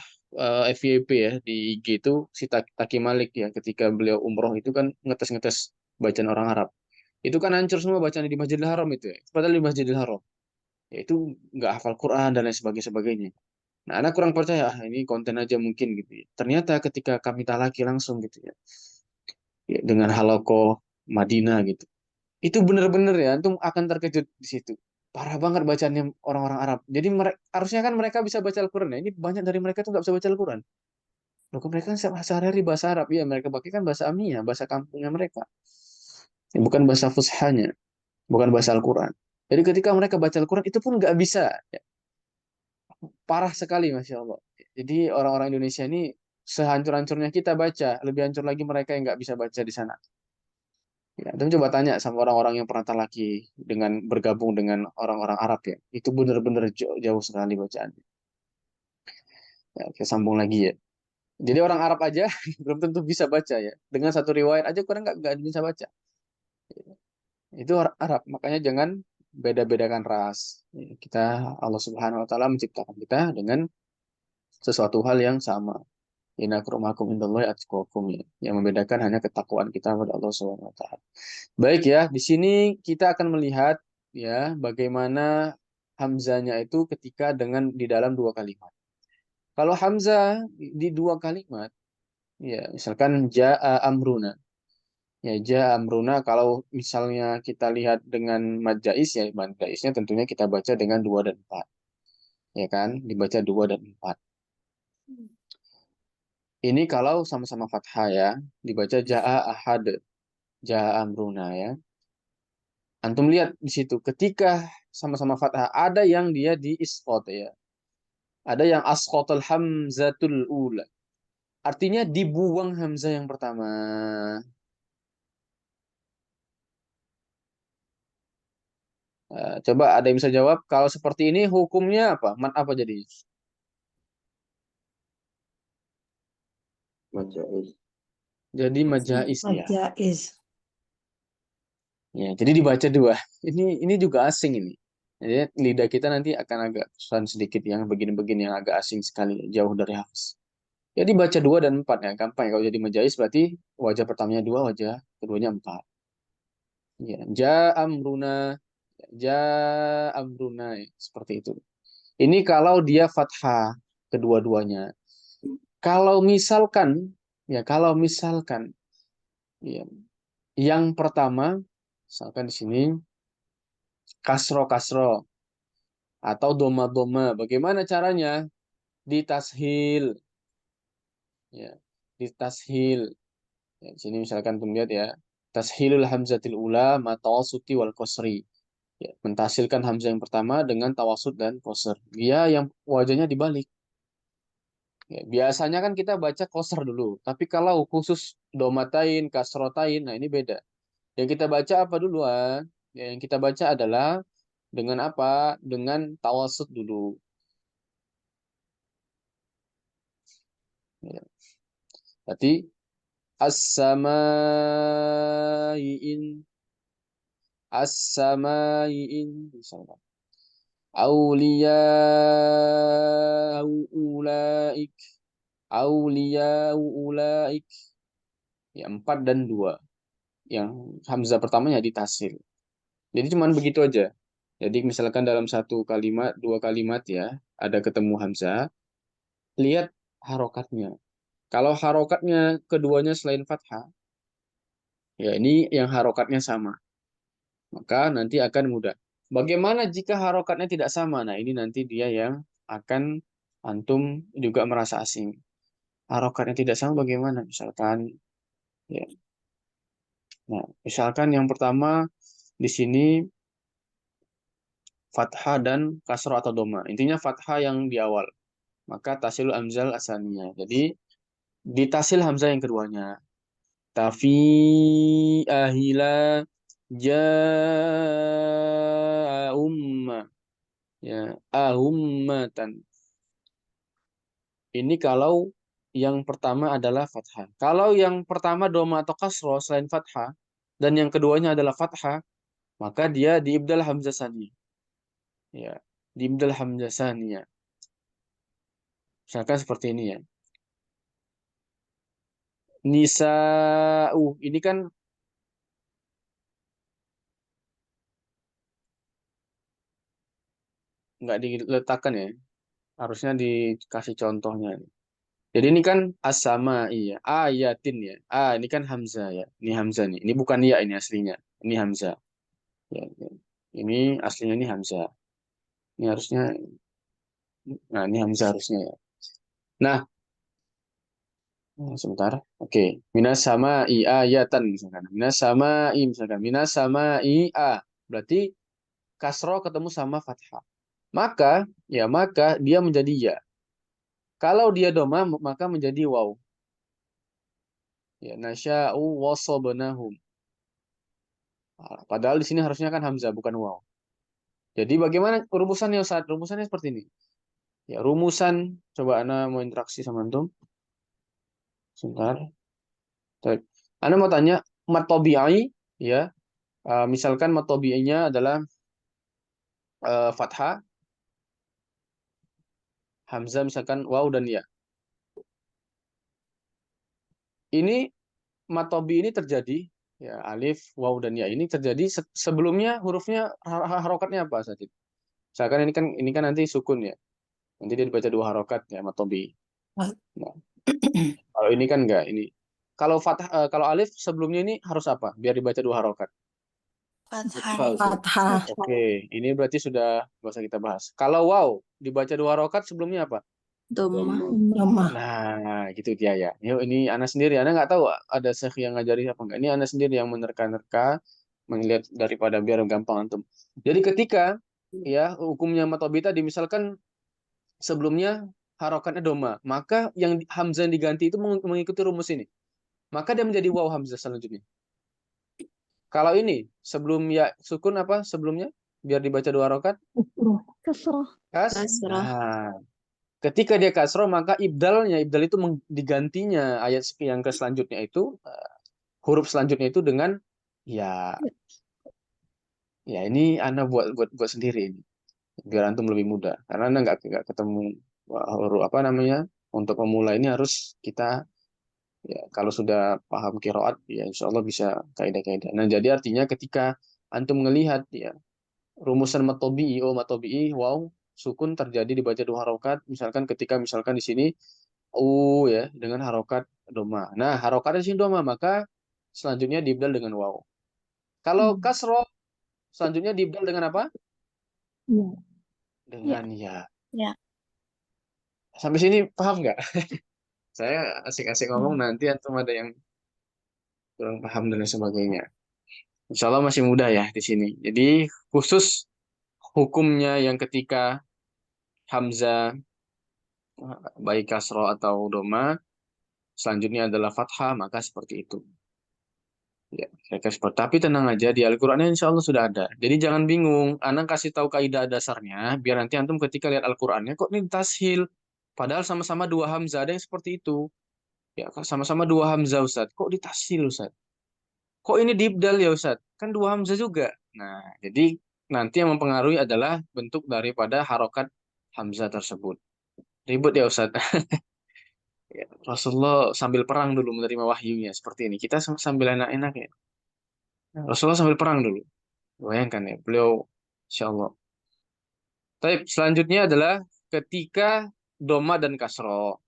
FYP ya di IG itu si Taki Malik ya ketika beliau umroh itu kan ngetes-ngetes bacaan orang Arab. Itu kan hancur semua bacaan di Masjidil Haram itu ya. Padahal di Masjidil Haram. Ya itu nggak hafal Quran dan lain sebagainya. Nah, Ana kurang percaya, ini konten aja mungkin gitu ya. Ternyata ketika kami talaki langsung gitu ya, ya dengan halaqah Madinah gitu. Itu bener-bener ya, antum akan terkejut di situ. Parah banget bacaannya orang-orang Arab. Jadi harusnya kan mereka bisa baca Al-Quran ya. Ini banyak dari mereka tuh nggak bisa baca Al-Quran. Loh, mereka kan sehari-hari bahasa Arab. Ya, mereka pakai kan bahasa Amiyah, bahasa kampungnya mereka. Ya, bukan bahasa fushanya, bukan bahasa Al-Quran. Jadi ketika mereka baca Al-Quran, itu pun nggak bisa. Ya, parah sekali, Masya Allah. Jadi orang-orang Indonesia ini sehancur-hancurnya kita baca, lebih hancur lagi mereka yang nggak bisa baca di sana. Ya, tapi coba tanya sama orang-orang yang pernah talaki dengan bergabung dengan orang-orang Arab ya. Itu benar-benar jauh sekali bacaannya. Ya, kita sambung lagi ya. Jadi orang Arab aja belum tentu bisa baca ya. Dengan satu riwayat aja kurang nggak bisa baca. Itu orang Arab. Makanya jangan beda-bedakan ras. Ya, kita Allah Subhanahu Wa Taala menciptakan kita dengan sesuatu hal yang sama. Inna akramakum indallahi atqakum ya. Yang membedakan hanya ketakwaan kita kepada Allah Subhanahu Wa Taala. Baik ya, di sini kita akan melihat ya bagaimana hamzanya itu ketika dengan di dalam dua kalimat. Kalau hamzah di dua kalimat, ya misalkan jaa amruna. Ya, ja amruna kalau misalnya kita lihat dengan mad jaiz, ya mad jaiznya tentunya kita baca dengan 2 dan 4. Ya kan? Dibaca 2 dan 4. Ini kalau sama-sama fathah ya, dibaca ja'a ahad, ja'a amruna ya. Antum lihat di situ ketika sama-sama fathah ada yang dia di isqat ya. Ada yang asqatul hamzatul ula. Artinya dibuang hamzah yang pertama. Coba ada yang bisa jawab kalau seperti ini hukumnya apa? Mat apa jadi? Majais. Jadi majais ya. Majais. Ya, jadi dibaca 2. Ini juga asing ini. Jadi lidah kita nanti akan agak kesusahan sedikit yang begini-begini yang agak asing sekali, jauh dari hafaz. Jadi baca 2 dan 4 ya, gampang ya. Kalau jadi majais berarti wajah pertamanya 2, wajah keduanya 4. Ya, ja amruna, ja amruna ya, seperti itu. Ini kalau dia fathah kedua-duanya. Kalau misalkan ya, yang pertama misalkan di sini kasro atau doma, bagaimana caranya? Ditashil, ya, ditashil. Ya, di sini misalkan tuh lihat ya, tashilul hamzatil ula ma tawassuti wal qasri. Ya, mentasilkan hamzah yang pertama dengan tawasud dan qasr. Dia yang wajahnya dibalik. Ya, biasanya kan kita baca qasr dulu, tapi kalau khusus domatain, kasrotain, nah ini beda. Yang kita baca apa duluan? Ya, yang kita baca adalah dengan apa? Dengan tawasud dulu. Ya. Berarti as-samai'in, as-samai'in misalkan. Auliya ulaik, auliya ulaik. Ya, 4 dan 2. Yang hamzah pertamanya ditasil. Jadi cuman begitu aja. Jadi misalkan dalam satu kalimat, 2 kalimat ya, ada ketemu hamzah, lihat harokatnya. Kalau harokatnya keduanya selain fathah, ya ini yang harokatnya sama. Maka nanti akan mudah. Bagaimana jika harokatnya tidak sama? Nah, ini nanti dia yang akan antum juga merasa asing. Harokatnya tidak sama bagaimana? Misalkan, ya. Nah, misalkan yang pertama di sini fathah dan kasroh atau doma. Intinya fathah yang di awal. Maka tasil amzal asalnya. Jadi ditasil hamzah yang keduanya. Tafi ahila ja umma. Ya, ahummatan. Ini kalau yang pertama adalah fathah. Kalau yang pertama doma atau kasroh selain fathah dan yang keduanya adalah fathah, maka dia diibdal hamzah saniyah. Ya, diibdal hamzah saniyah. Misalkan seperti ini ya. Nisa'u ini kan nggak diletakkan ya. Harusnya dikasih contohnya. Jadi ini kan as-sama iya, ayatin ya. Ini kan hamzah ya. Ini hamzah nih. Ini bukan ya ini aslinya. Ini hamzah. Ya, ya. Ini aslinya ini hamzah. Ini harusnya, nah ini hamzah harusnya ya. Nah, sebentar. Oke. Minas sama i ayatan misalkan. Minas sama i misalkan. Minas sama i a. Berarti kasro ketemu sama fathah. Maka dia menjadi ya. Kalau dia doma maka menjadi waw. Ya, nasya'u wasobnahum. Padahal di sini harusnya kan hamzah bukan waw. Jadi bagaimana rumusannya Ustaz? Rumusannya seperti ini. Ya, rumusan coba Ana mau interaksi sama antum. Sebentar. Baik. Ana mau tanya mat tabi'i ya. Misalkan mat tabi'inya adalah fathah, hamzah misalkan waw dan ya. Ini mat tabi'i ini terjadi ya alif, waw dan ya ini terjadi sebelumnya hurufnya harokatnya apa saja? Misalkan ini kan nanti sukun ya. Nanti dia dibaca 2 harokat ya mat tabi'i. Ma- Nah, kalau ini kan enggak ini. kalau alif sebelumnya ini harus apa? Biar dibaca 2 harokat. Fathah. Fathah. Oke, ini berarti sudah nggak usah kita bahas. Kalau waw dibaca 2 harokat sebelumnya apa? Dhamma. Dhamma. Nah, gitu dia ya. Yuk, ini Ana sendiri. Ana nggak tahu ada syekh yang ngajari apa enggak. Ini Ana sendiri yang menerka-nerka, melihat daripada biar gampang antum. Jadi ketika ya hukumnya matobi tadi, misalkan sebelumnya harokatnya doma, maka yang hamzah yang diganti itu mengikuti rumus ini. Maka dia menjadi waw hamzah selanjutnya. Kalau ini sebelum ya sukun apa sebelumnya? Biar dibaca 2 harokat. Kasroh. Kasrah. Nah, ketika dia kasroh maka ibdal itu digantinya ayat yang ke selanjutnya itu huruf selanjutnya itu dengan ya ini Anda buat sendiri ini biar antum lebih mudah karena Anda nggak ketemu huruf apa namanya untuk pemula ini harus kita ya kalau sudah paham qiraat ya insya Allah bisa kaidah-kaidah. Nah jadi artinya ketika antum melihat ya rumusan matobi'i wow sukun terjadi dibaca 2 harokat misalkan di sini ya dengan harokat doma. Nah harokatnya di sini doma maka selanjutnya dibdal dengan waw. Kalau kasro selanjutnya dibdal dengan apa? Iya. Dengan ya. Ya. Sampai sini paham nggak? Saya asik-asik ngomong nanti antum ada yang kurang paham dan lain sebagainya. Insya Allah masih mudah ya di sini. Jadi khusus hukumnya yang ketika hamzah baik kasro atau doma selanjutnya adalah fathah maka seperti itu. Ya, kira-kira seperti. Tapi tenang aja di Al-Qur'annya insya Allah sudah ada. Jadi jangan bingung. Anak kasih tahu kaidah dasarnya biar nanti antum ketika lihat Al-Qur'annya kok ini tashil. Padahal sama-sama 2 hamzah ada yang seperti itu. Ya, sama-sama 2 hamzah Ustaz. Kok ditashil Ustaz? Kok ini dibdal ya Ustaz? Kan 2 hamzah juga. Nah, jadi nanti yang mempengaruhi adalah bentuk daripada harokat hamzah tersebut. Ribut ya Ustaz. Ya, Rasulullah sambil perang dulu menerima wahyunya seperti ini. Kita sambil enak-enak ya. Rasulullah sambil perang dulu. Bayangkan ya, beliau Insya Allah. Tapi selanjutnya adalah ketika doma dan kasro.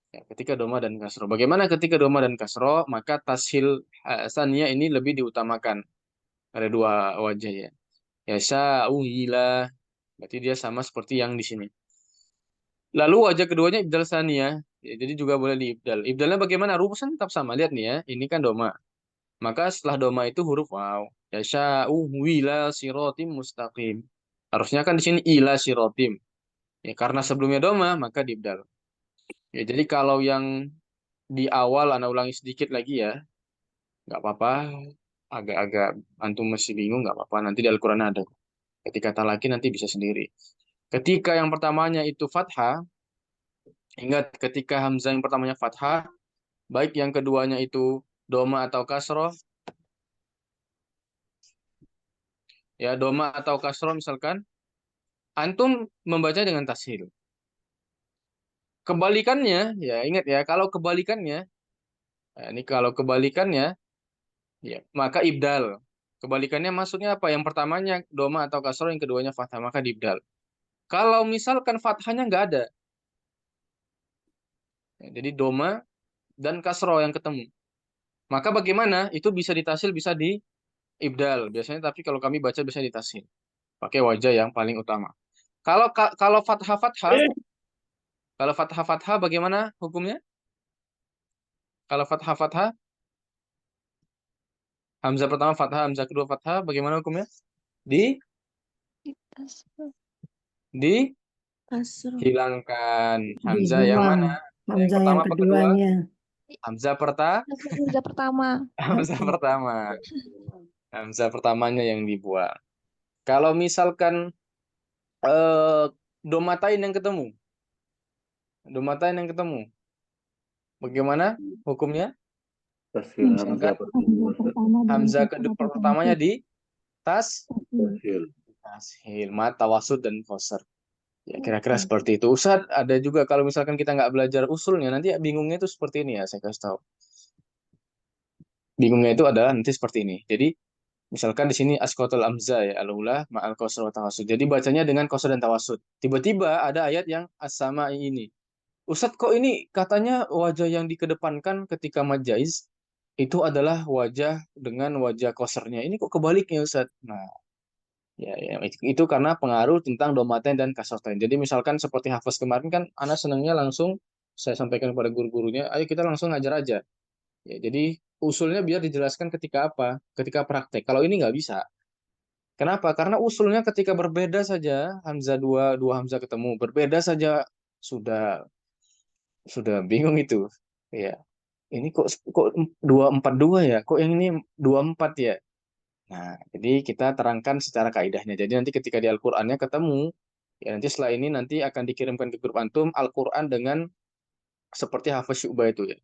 Ya, ketika doma dan kasro. Bagaimana ketika doma dan kasro? Maka tashil sannya ini lebih diutamakan. Ada 2 wajah ya. Ya sya'uhilah. Berarti dia sama seperti yang di sini. Lalu wajah keduanya ibdal saniyah. Ya, jadi juga boleh diibdal. Ibdalnya bagaimana? Rumusnya tetap sama. Lihat nih ya. Ini kan doma. Maka setelah doma itu huruf waw. Yasha'u ila sirotim mustaqim. Harusnya kan di sini ila sirotim. Ya, karena sebelumnya doma, maka dibdal. Ya, jadi kalau yang di awal, Anda ulangi sedikit lagi ya. Nggak apa-apa. Agak-agak antum masih bingung, nggak apa-apa. Nanti di Al-Quran ada. Ketika talaki nanti bisa sendiri. Ketika yang pertamanya itu fathah, ingat ketika hamzah yang pertamanya fathah, baik yang keduanya itu doma atau kasroh, ya doma atau kasroh misalkan, antum membaca dengan tashil. Kebalikannya, ya ingat ya, kalau kebalikannya, ini kalau kebalikannya, ya maka ibdal. Kebalikannya maksudnya apa? Yang pertamanya doma atau kasroh, yang keduanya fathah, maka diibdal. Kalau misalkan fathahnya nggak ada, ya, jadi doma dan kasroh yang ketemu, maka bagaimana? Itu bisa ditasil, bisa diibdal. Biasanya, tapi kalau kami baca bisa ditasil. Pakai wajah yang paling utama. Kalau fathah-fathah, kalau fathah-fathah bagaimana hukumnya? Kalau fathah-fathah, hamzah pertama fathah, hamzah kedua fathah, bagaimana hukumnya? Kasroh. Dihilangkan. Hamzah yang Dibuang. mana? Yang Hamzah pertama yang apa kedua? keduanya. Hamzah Hamzah pertama. Hamzah pertama. Hamzah pertamanya yang dibuang. Kalau misalkan domatain yang ketemu. Domatain yang ketemu. Bagaimana hukumnya? Tashil Misalkan hamzah Hamzah kedua pertamanya di tashil. tashil, mat, tawasud dan qasr. Ya, kira-kira seperti itu. Ustaz, ada juga kalau misalkan kita nggak belajar usulnya, nanti bingungnya itu seperti ini ya, saya kasih tahu. Bingungnya itu adalah nanti seperti ini. Jadi, misalkan di sini asqatul amza ya, al-ula ma'al qasr wa tawasud. Jadi bacanya dengan qasr dan tawasud. Tiba-tiba ada ayat yang as-sama'i ini. Ustadz kok ini katanya wajah yang dikedepankan ketika mad jaiz itu adalah wajah dengan wajah kosernya. Ini kok kebaliknya Ustadz? Nah, ya, itu karena pengaruh tentang domaten dan kasroten. Jadi misalkan seperti Hafiz kemarin kan, Ana senangnya langsung saya sampaikan kepada guru-gurunya, ayo kita langsung ngajar aja. Ya, jadi usulnya biar dijelaskan ketika apa? Ketika praktek. Kalau ini nggak bisa. Kenapa? Karena usulnya ketika berbeda saja, Hamzah dua Hamzah ketemu, berbeda saja sudah sudah bingung itu. Ya, ini kok 242 ya? Kok yang ini 24 ya? Nah, jadi kita terangkan secara kaidahnya. Jadi nanti ketika di Al-Qur'annya ketemu, ya nanti setelah ini nanti akan dikirimkan ke grup antum Al-Qur'an dengan seperti Hafiz Syu'bah itu ya.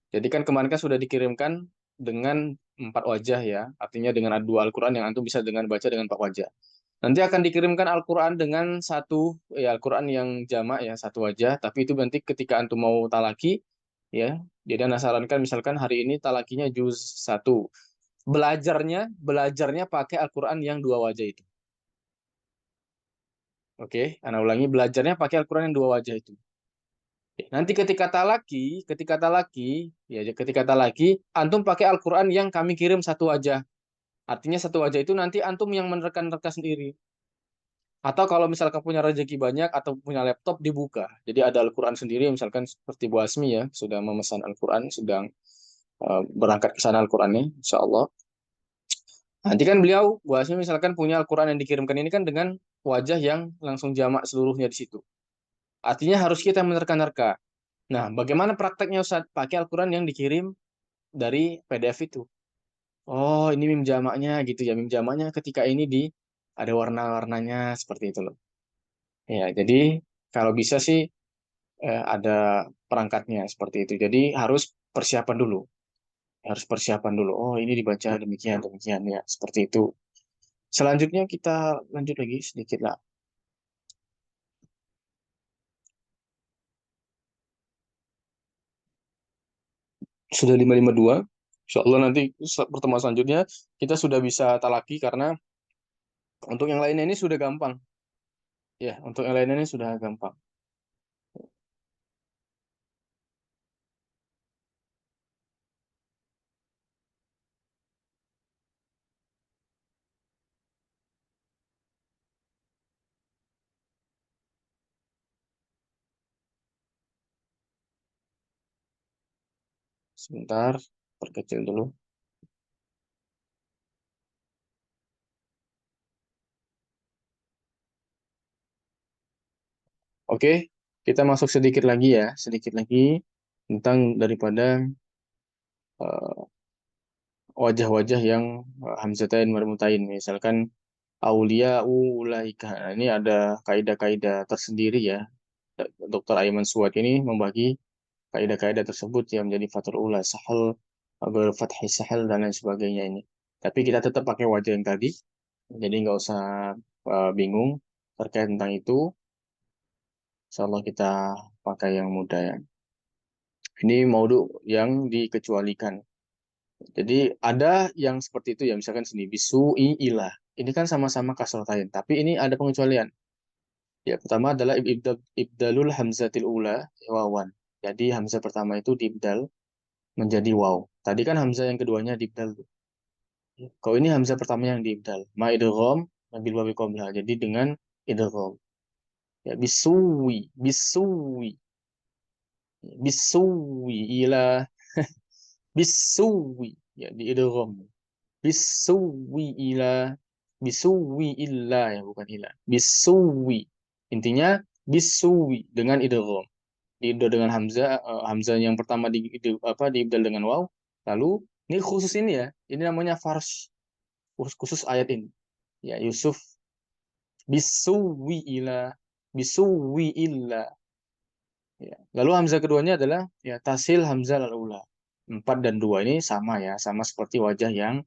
Jadi kan kemarin kan sudah dikirimkan dengan 4 wajah ya, artinya dengan ada 2 Al-Quran yang antum bisa dengan baca dengan 4 wajah. Nanti akan dikirimkan Al-Quran dengan satu, ya Al-Quran yang jamak ya, 1 wajah, tapi itu nanti ketika antum mau talaki, ya, jadi anda sarankan misalkan hari ini talakinya juz 1. Belajarnya pakai Al-Quran yang 2 wajah itu. Oke, anda ulangi, belajarnya pakai Al-Quran yang 2 wajah itu. Nanti ketika talaki, antum pakai Al-Quran yang kami kirim 1 wajah. Artinya 1 wajah itu nanti antum yang menerka-nerka sendiri. Atau kalau misalkan punya rezeki banyak atau punya laptop dibuka. Jadi ada Al-Quran sendiri, misalkan seperti Bu Asmi ya, sudah memesan Al-Quran, sedang berangkat ke sana Al-Qurannya, insya Allah. Nanti kan beliau, Bu Asmi misalkan punya Al-Quran yang dikirimkan ini kan dengan wajah yang langsung jamak seluruhnya di situ. Artinya harus kita menerka-nerka. Nah, bagaimana prakteknya Ustaz? Pakai Al-Quran yang dikirim dari PDF itu. Oh, ini mim jamaknya gitu ya. Mim jamaknya ketika ini ada warna-warnanya seperti itu loh. Ya, jadi kalau bisa sih ada perangkatnya seperti itu. Jadi harus persiapan dulu. Harus persiapan dulu. Oh, ini dibaca demikian demikian ya, seperti itu. Selanjutnya kita lanjut lagi sedikit lah. Sudah 552. Insya Allah nanti pertemuan selanjutnya kita sudah bisa talaki karena untuk yang lainnya ini sudah gampang. Ya, untuk yang lainnya ini sudah gampang. Sebentar, perkecil dulu. Oke, kita masuk sedikit lagi ya, sedikit lagi tentang daripada eh, wajah-wajah yang hamzatain marbutain. Misalkan aulia ulaika. Nah, ini ada kaidah-kaidah tersendiri ya. Dr. Aiman Suwad ini membagi kaidah-kaidah tersebut yang menjadi fathul ula, sahal, ghair fathi sahal dan lain sebagainya ini. Tapi kita tetap pakai wajah yang tadi, jadi nggak usah bingung terkait tentang itu. Insyaallah kita pakai yang mudah ya. Ini maudu yang dikecualikan. Jadi ada yang seperti itu ya, misalkan sini bisu ilah. Ini kan sama-sama kasrotain, tapi ini ada pengecualian. Ya, pertama adalah ibdalul hamzatil ula wawan. Jadi hamzah pertama itu diibdal menjadi waw. Tadi kan hamzah yang keduanya diibdal. Kalau ini hamzah pertama yang diibdal. Ma idgham bil wawi qabla. Jadi dengan idgham. Ya, bisuwi ila bisuwi ya di idgham. Bisuwi ila bisuwi illa ya bukan ila. Bisuwi. Intinya bisuwi dengan idgham. Diibdal dengan hamzah, hamzah yang pertama diibdal dengan waw. Lalu ini khusus ini ya. Ini namanya farsh. Khusus ayat ini. Ya, Yusuf bisuwi ila bisuwi illa. Ya. Lalu hamzah keduanya adalah ya tasil hamzah al ula. 4 dan 2 ini sama ya, sama seperti wajah yang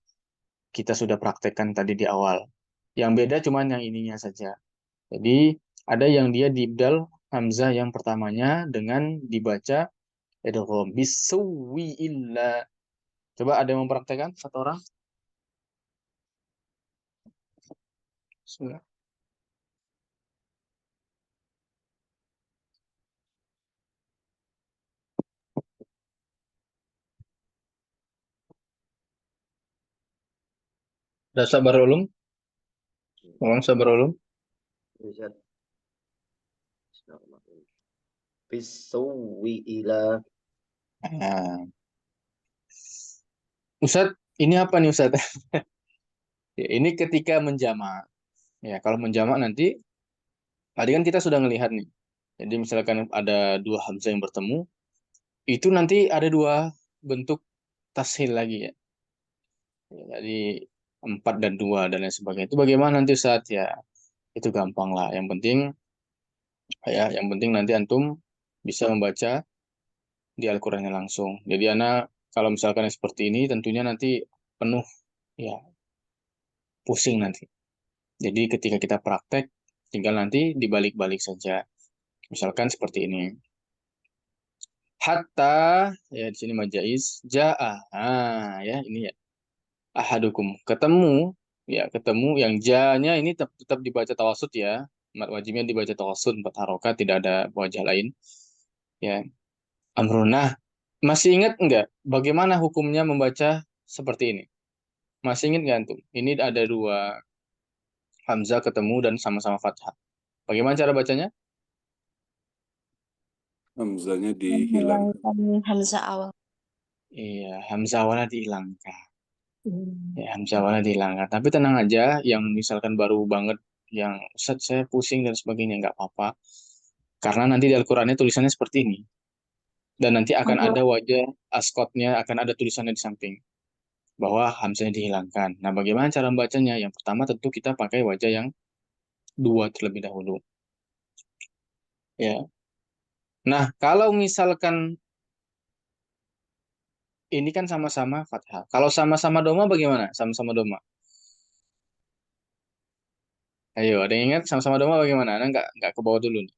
kita sudah praktekkan tadi di awal. Yang beda cuman yang ininya saja. Jadi ada yang dia diibdal hamzah yang pertamanya dengan dibaca idgham bisuwi illa. Coba ada yang mempraktekkan satu orang? Bismillah. Udah sabar ulum? Ngomong sabar ulum? Ustaz. Bisuwi ila. Nah. Ustadz, ini apa nih Ustadz? Ya, ini ketika menjamak. Ya, kalau menjamak nanti, tadi kan kita sudah ngelihat nih. Jadi misalkan ada dua hamzah yang bertemu, itu nanti ada dua bentuk tashil lagi ya. Ya, jadi 4 dan 2 dan lain sebagainya. Itu bagaimana nanti Ustadz? Ya, itu gampang lah. Yang penting nanti antum bisa membaca di Al-Qur'annya langsung. Jadi anak kalau misalkan yang seperti ini tentunya nanti penuh ya pusing nanti. Jadi ketika kita praktek tinggal nanti dibalik-balik saja. Misalkan seperti ini. Hatta ya di sini majais jaa. Ya ini ya. Ahadukum ketemu ya ketemu yang ja-nya ini tetap dibaca tawasud ya. Mat wajibnya dibaca tawasud 4 harokat tidak ada wajah lain. Ya. Amrunah. Masih ingat enggak bagaimana hukumnya membaca seperti ini? Masih ingat nggak antum? Ini ada dua hamzah ketemu dan sama-sama fathah. Bagaimana cara bacanya? Hamzanya dihilangkan. Menghilangkan hamzah awal. Iya, hamzah awalnya dihilangkan. Ya, hamzah awalnya dihilangkan. Tapi tenang aja, yang misalkan baru banget, yang Ustaz saya pusing dan sebagainya, nggak apa-apa. Karena nanti di Al-Qur'annya tulisannya seperti ini. Dan nanti akan ada wajah askotnya, akan ada tulisannya di samping. Bahwa hamzahnya dihilangkan. Nah, bagaimana cara membacanya? Yang pertama tentu kita pakai wajah yang dua terlebih dahulu. Ya. Nah, kalau misalkan ini kan sama-sama fathah. Kalau sama-sama doma bagaimana? Sama-sama doma. Ayo, ada yang ingat sama-sama doma bagaimana? Nah, nggak ke bawah dulu nih.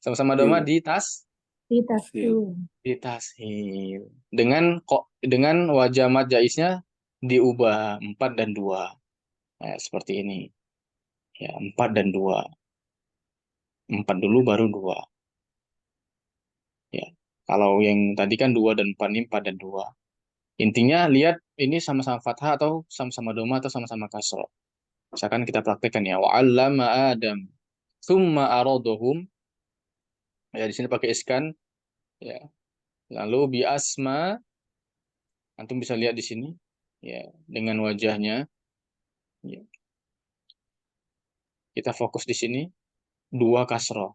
Sama-sama doma Hil. di tas, Hil. di tashil. Dengan wajah mad jaisnya diubah 4 dan 2. Nah, seperti ini. Ya, 4 dan 2. 4 dulu baru 2. Ya. Kalau yang tadi kan 2 dan 4 ini 4 dan 2. Intinya lihat ini sama-sama fathah atau sama-sama doma atau sama-sama kasroh. Misalkan kita praktekkan ya wa 'allama Adam tsumma aradahum ya di sini pakai iskan ya. Lalu bi asma antum bisa lihat di sini ya dengan wajahnya ya. Kita fokus di sini dua kasroh.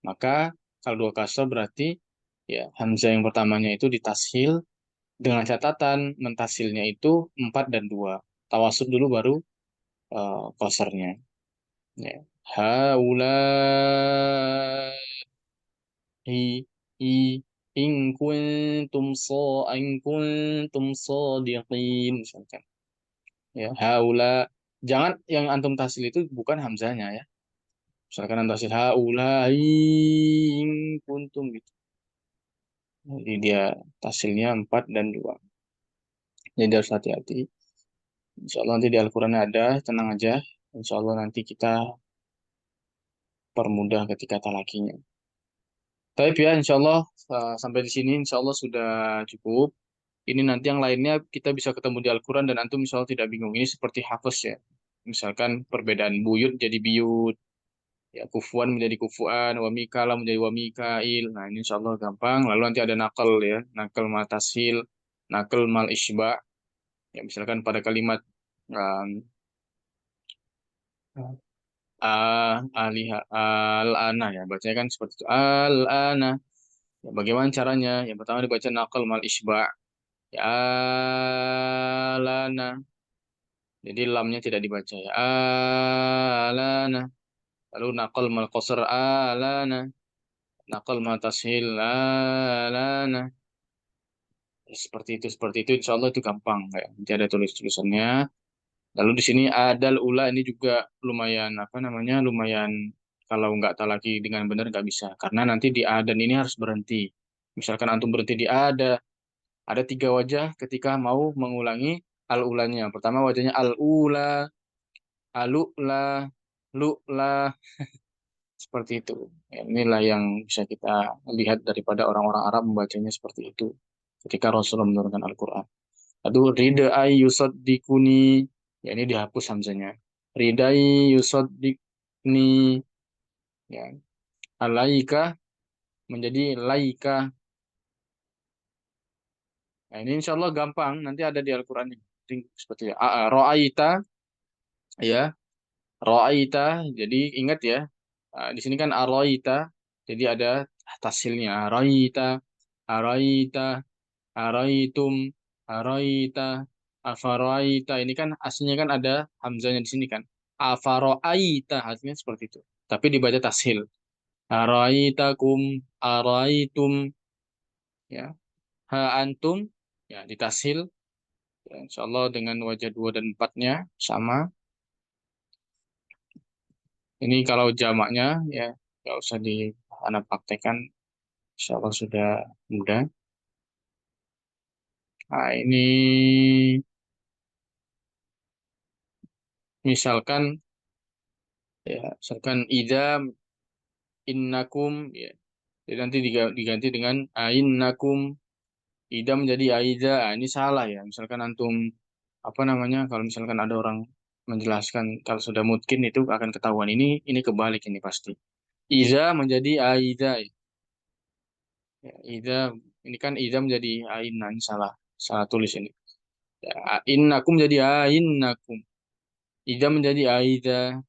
Maka kalau dua kasroh berarti ya hamzah yang pertamanya itu ditashil dengan catatan mentasilnya itu 4 dan 2. Tawasud dulu baru kosernya. Ya. Haula hi i in kuntum shadiqin misalkan. Ya, haula jangan yang antum tahsil itu bukan hamzahnya ya. Misalkan antum tahsil haula in kuntum gitu. Jadi dia tahsilnya 4 dan 2. Jadi harus hati-hati. Insya Allah nanti di Al-Quran ada, tenang aja. Insya Allah nanti kita permudah ketika talakinya. Tapi ya, insya Allah sampai di sini insya Allah sudah cukup. Ini nanti yang lainnya kita bisa ketemu di Al-Quran dan antum insya Allah tidak bingung. Ini seperti hafaz ya. Misalkan perbedaan buyut jadi biyut, ya kufuan menjadi kufuan, wamikala menjadi wamikail. Nah ini insya Allah gampang. Lalu nanti ada nakal ya, nakal mal tasil, nakal mal isba. Ya misalkan pada kalimat um, al-ana ya, bacanya kan seperti itu. Al-ana. Ya, bagaimana caranya? Yang pertama dibaca nakal mal isba. Ya alana. Jadi lamnya tidak dibaca ya. Alana. Lalu nakal mal qasr alana. Nakal mal tashil alana. Ya, seperti itu. Insya Allah itu gampang ya. Nanti ada tulisannya. Lalu di sini adal ula ini juga lumayan apa namanya? Lumayan kalau nggak talaki dengan benar nggak bisa. Karena nanti di adan ini harus berhenti. Misalkan antum berhenti di ada 3 wajah ketika mau mengulangi al-ulanya. Pertama wajahnya al-ula, alu-la, lu-la, seperti itu. Ya, inilah yang bisa kita lihat daripada orang-orang Arab membacanya seperti itu ketika Rasulullah menurunkan Al-Quran. Aduh, ridai yusaddikuni. Ya, ini dihapus hamzanya. Ridai yusaddikni. Ya. Alaika menjadi laika. Nah, ini insya Allah gampang. Nanti ada di Al-Quran. Seperti ro'aita. Ya. Ro'aita. Jadi ingat ya. Di sini kan aroita. Jadi ada tasilnya. Aroita. Aroita. Araitum, araita, afaroita. Ini kan aslinya kan ada hamzanya di sini kan. Afaroita artinya seperti itu. Tapi dibaca tashil. Araitakum, araitum, ya. Ha antum, ya ditashil. Ya, insya Allah dengan wajah 2 dan 4-nya sama. Ini kalau jamaknya ya nggak usah di anak praktekkan. Insya Allah sudah mudah. Nah, ini misalkan ya, misalkan idza innakum ya. Jadi nanti diganti dengan ainnakum, ida menjadi aiza. Ini salah ya. Misalkan antum apa namanya? Kalau misalkan ada orang menjelaskan kalau sudah mungkin itu akan ketahuan. Ini kebalik ini pasti. Iza menjadi aiza. Ya, iza ini kan iza menjadi aina. Ini salah. Salah tulis ini. Ya, innakum menjadi ainnakum. Ida menjadi aiza.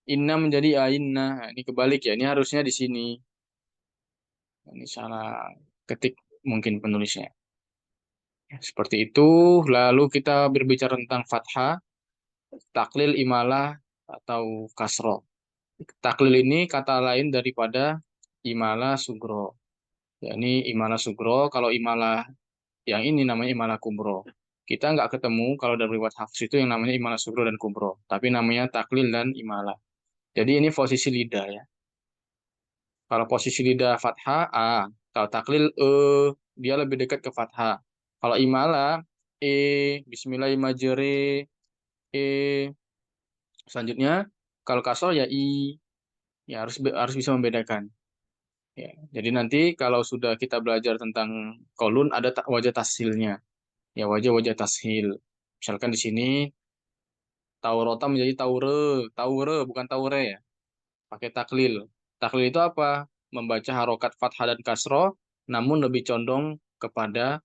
Inna menjadi ainna. Nah, ini kebalik ya. Ini harusnya di sini. Ini salah ketik mungkin penulisnya. Ya, seperti itu. Lalu kita berbicara tentang fathah, taklil, imalah, atau kasroh. Taklil ini kata lain daripada imalah sugro. Ya, ini imalah sugro. Kalau imalah yang ini namanya imalah kubro. Kita nggak ketemu kalau dari riwayat Hafs itu yang namanya imalah sugro dan kubro. Tapi namanya taklil dan imalah. Jadi ini posisi lidah ya. Kalau posisi lidah fathah, A. Kalau taklil, E. Dia lebih dekat ke fathah. Kalau imalah, E. Bismillahirrahmanirrahim, E. Selanjutnya, kalau kasroh ya I. Ya harus bisa membedakan. Ya, jadi nanti kalau sudah kita belajar tentang kolun, ada wajah tashilnya. Ya, wajah-wajah tashil. Misalkan di sini, taurota menjadi taure bukan taure ya. Pakai taklil. Taklil itu apa? Membaca harokat fathah dan kasroh, namun lebih condong kepada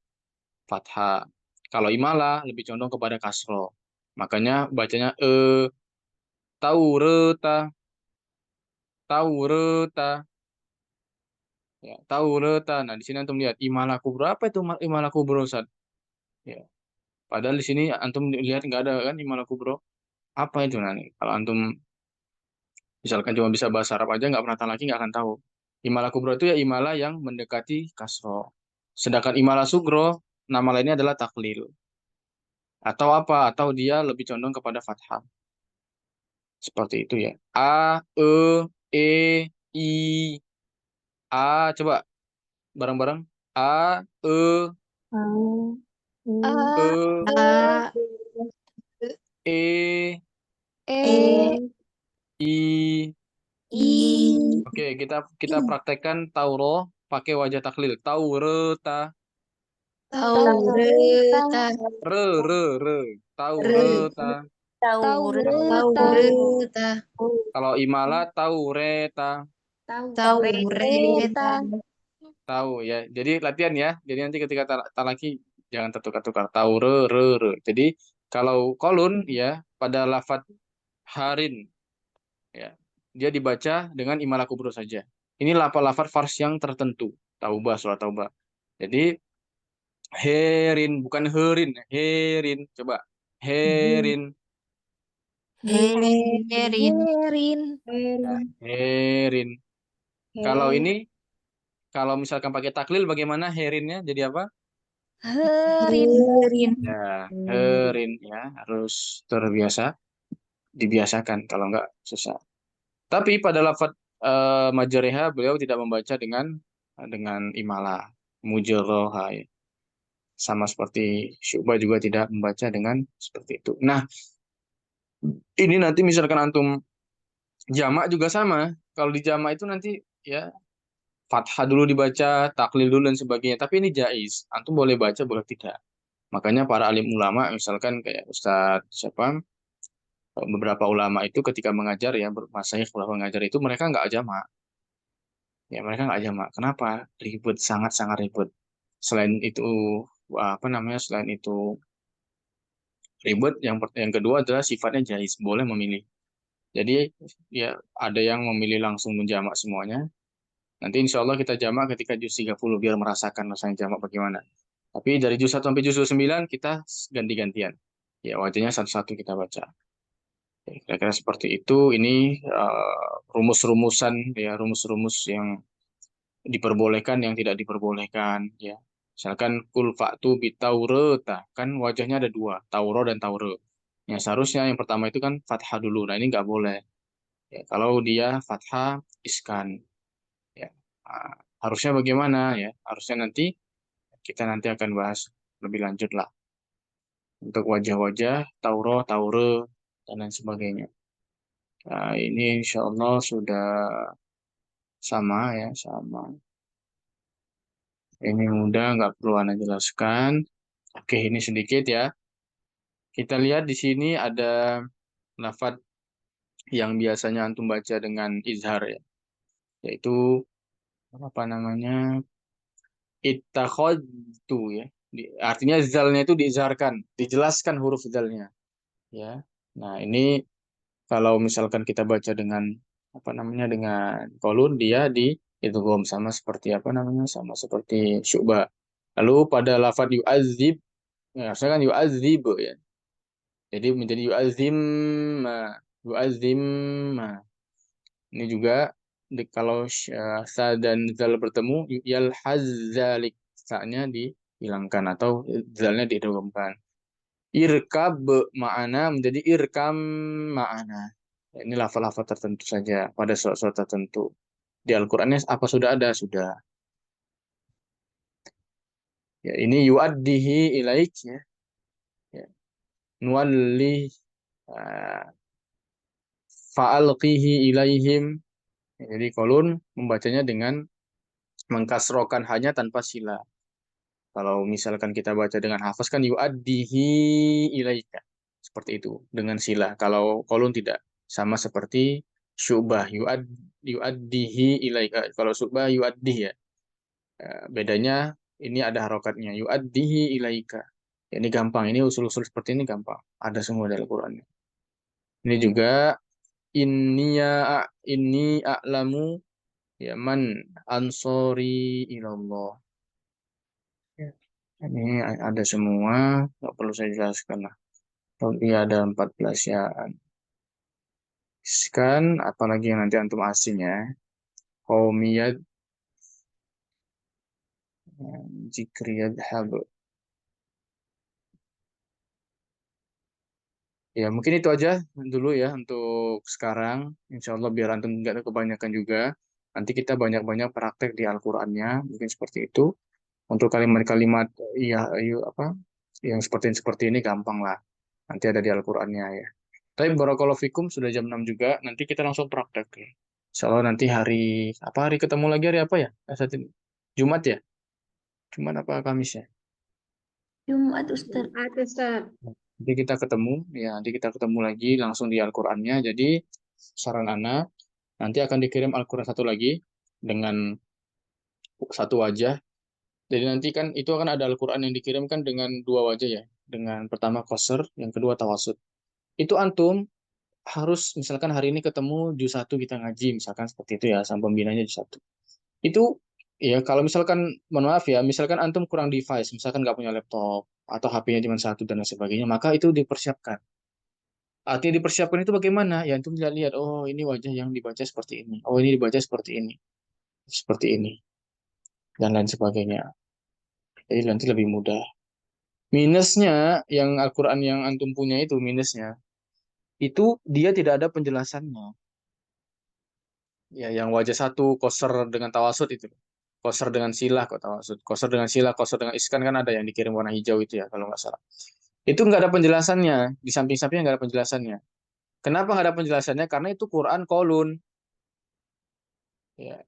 fathah. Kalau imalah lebih condong kepada kasroh. Makanya bacanya taureta, taureta, ya, taureta. Nah, di sini antum lihat imalah kubro. Apa itu imalah kubro, Ustaz? Ya. Padahal di sini antum lihat nggak ada kan imalah kubro. Apa itu nanti? Kalau antum misalkan cuma bisa bahasa Arab aja nggak pernah lagi nggak akan tahu. Imalah kubro itu ya imalah yang mendekati kasroh. Sedangkan imalah sugro nama lainnya adalah taklil. Atau apa? Atau dia lebih condong kepada fathah. Seperti itu ya. A, E, I, A. Coba bareng-bareng. A, E, A, A, E, E, I. I, Oke, kita praktekkan tauro pakai wajah taklil. Taureta, Taureta, re. Taureta. Taureta, Taureta, Kalau imala taureta. Taureta, Tahu ya. Jadi latihan ya. Jadi nanti ketika talaki jangan tertukar-tukar. Tahu re. Jadi kalau kolun ya pada lafadz harin ya dia dibaca dengan imalah kubro saja. Ini lafaz fars yang tertentu. Taubah, surah Taubah. Jadi herin bukan herin, herin. Coba herin, Herin, Herin, ya, herin. Kalau ini kalau misalkan pakai taklil bagaimana herinnya jadi apa? Herin, Herin, Ya, herin ya harus terbiasa, dibiasakan kalau enggak susah. Tapi pada lafadz majareha beliau tidak membaca dengan imalah mujaroha ya. Sama seperti Syu'bah juga tidak membaca dengan seperti itu. Nah, ini nanti misalkan antum jamak juga sama. Kalau di jamak itu nanti ya fathah dulu dibaca, taklil dulu dan sebagainya. Tapi ini jaiz. Antum boleh baca, boleh tidak. Makanya para alim ulama, misalkan kayak Ustadz siapa, beberapa ulama itu ketika mengajar ya, bermasyayikh mengajar itu mereka nggak jamak. Ya mereka nggak jamak. Kenapa? Ribet, sangat-sangat ribet. Selain itu, apa namanya? Selain itu ribet, yang kedua adalah sifatnya jais, boleh memilih. Jadi ya ada yang memilih langsung menjamak semuanya. Nanti insya Allah kita jamak ketika juz 30 biar merasakan rasanya jamak bagaimana. Tapi dari juz 1 sampai juz 9 kita ganti-gantian. Ya wajahnya satu-satu kita baca. Ya, kira-kira seperti itu. Ini rumus-rumusan ya, rumus-rumus yang diperbolehkan yang tidak diperbolehkan ya. Misalkan kul fa'tu bitaurata, kan wajahnya ada dua, tauro dan taure. Ya seharusnya yang pertama itu kan fathah dulu. Nah, ini nggak boleh. Ya, kalau dia fathah iskan ya. Ah, harusnya bagaimana ya? Harusnya nanti kita nanti akan bahas lebih lanjut lah untuk wajah-wajah tauro, taure dan lain sebagainya. Nah, ini insya Allah sudah sama ya, sama. Ini mudah, nggak perlu Anda jelaskan. Oke, ini sedikit ya. Kita lihat di sini ada lafadz yang biasanya antum baca dengan izhar ya, yaitu apa namanya? Ittakhadtu ya. Artinya zalnya itu diizharkan, dijelaskan huruf zalnya ya. Nah, ini kalau misalkan kita baca dengan apa namanya dengan kolun dia di idgham sama seperti apa namanya sama seperti syu'bah. Lalu pada lafadz yu'adzib ya, harusnya kan yu'adzib ya. Jadi menjadi yu'azim, yu'azim. Ini juga kalau sa dan zal bertemu, yalhaz zalik. Sa-nya dihilangkan atau zalnya didogramkan. Irkab ma'ana menjadi irkam ma'ana. Ini lafal-lafal tertentu saja pada surat-surat tertentu. Di Al-Qur'annya apa sudah ada? Sudah. Ya, ini yu'addihi ilaik ya. Ya. Nuwalli fa'alqihi ilaihim. Jadi kolun membacanya dengan mengkasrokan hanya tanpa sila. Kalau misalkan kita baca dengan hafaz kan yu'addihi ilaika. Seperti itu dengan sila. Kalau kolun tidak sama seperti syubah yu'addihi ilaika. Kalau syubah yu'addih ya. Bedanya ini ada harokatnya yu'addihi ilaika. Ya, ini gampang. Ini usul-usul seperti ini gampang. Ada semua dalam Al-Qur'an. Ini juga inni a'lamu ya man ansori ilallah. Ya, ini ada semua, nggak perlu saya jelaskan lah. Tapi ada 14 ya. Kan, apalagi yang nanti antum asing ya. Qaumiyat, zikriyat, hab. Ya, mungkin itu aja dulu ya untuk sekarang. Insya Allah biar antum nggak kebanyakan juga. Nanti kita banyak-banyak praktek di Al-Qur'annya, mungkin seperti itu. Untuk kalimat-kalimat ya, apa yang seperti ini gampang lah. Nanti ada di Al-Qur'annya ya. Tapi barakallahu fikum sudah jam 6 juga. Nanti kita langsung praktek ya. Insya Allah nanti hari ketemu lagi hari apa ya? Saat ini. Jumat ya? Jumat apa Kamis ya? Jumat Ustaz. Ustaz. Nanti kita ketemu ya. Nanti kita ketemu lagi langsung di Al-Qur'annya. Jadi saran Ana nanti akan dikirim Al-Qur'an satu lagi dengan satu wajah. Jadi nanti kan itu akan ada Al-Qur'an yang dikirimkan dengan dua wajah ya. Dengan pertama qasr, yang kedua tawasud. Itu antum harus misalkan hari ini ketemu juz 1 kita ngaji misalkan seperti itu ya sama pembinanya juz 1. Itu ya kalau misalkan mohon maaf ya misalkan antum kurang device misalkan nggak punya laptop atau HP-nya cuma satu dan lain sebagainya maka itu dipersiapkan. Artinya dipersiapkan itu bagaimana? Ya antum lihat-lihat oh ini wajah yang dibaca seperti ini. Oh ini dibaca seperti ini. Seperti ini dan lain sebagainya. Jadi nanti lebih mudah. Minusnya yang Al-Qur'an yang antum punya itu minusnya itu dia tidak ada penjelasannya. Ya, yang wajah satu, koser dengan tawasud itu. Koser dengan silah kok tawasud. Koser dengan silah, koser dengan iskan kan ada yang dikirim warna hijau itu ya, kalau nggak salah. Itu nggak ada penjelasannya. Di samping-sampingnya nggak ada penjelasannya. Kenapa nggak ada penjelasannya? Karena itu Quran kolun. Ya.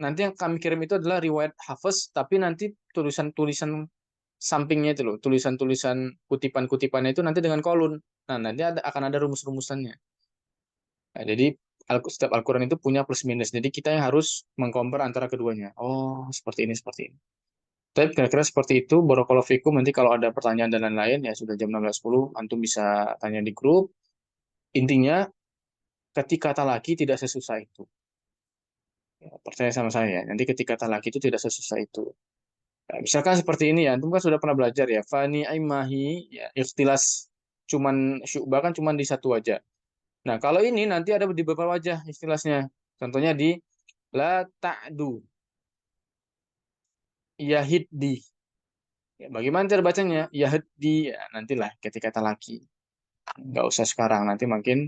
Nanti yang kami kirim itu adalah riwayat Hafiz, tapi nanti tulisan-tulisan sampingnya itu loh, tulisan-tulisan kutipan-kutipannya itu nanti dengan kolun. Nah, nanti akan ada rumus-rumusannya. Nah, jadi setiap Al-Quran itu punya plus minus. Jadi kita yang harus mengcompare antara keduanya. Oh, seperti ini, seperti ini. Tapi kira-kira seperti itu. Barakallahu fikum. Nanti kalau ada pertanyaan dan lain-lain, ya sudah jam 16.10. Antum bisa tanya di grup. Intinya, ketika talaki tidak sesusah itu. Ya, percaya sama saya. Nanti ketika talaki itu tidak sesusah itu. Nah, misalkan seperti ini ya, antum kan sudah pernah belajar ya. Fani aimahi, ya, ikhtilas cuman syu'bah kan cuman di satu wajah. Nah, kalau ini nanti ada di beberapa wajah istilahnya. Contohnya di la ta'du, yahiddi. Ya, bagaimana cara bacanya? Yahdi, ya, nantilah ketika talaki. Nggak usah sekarang, nanti makin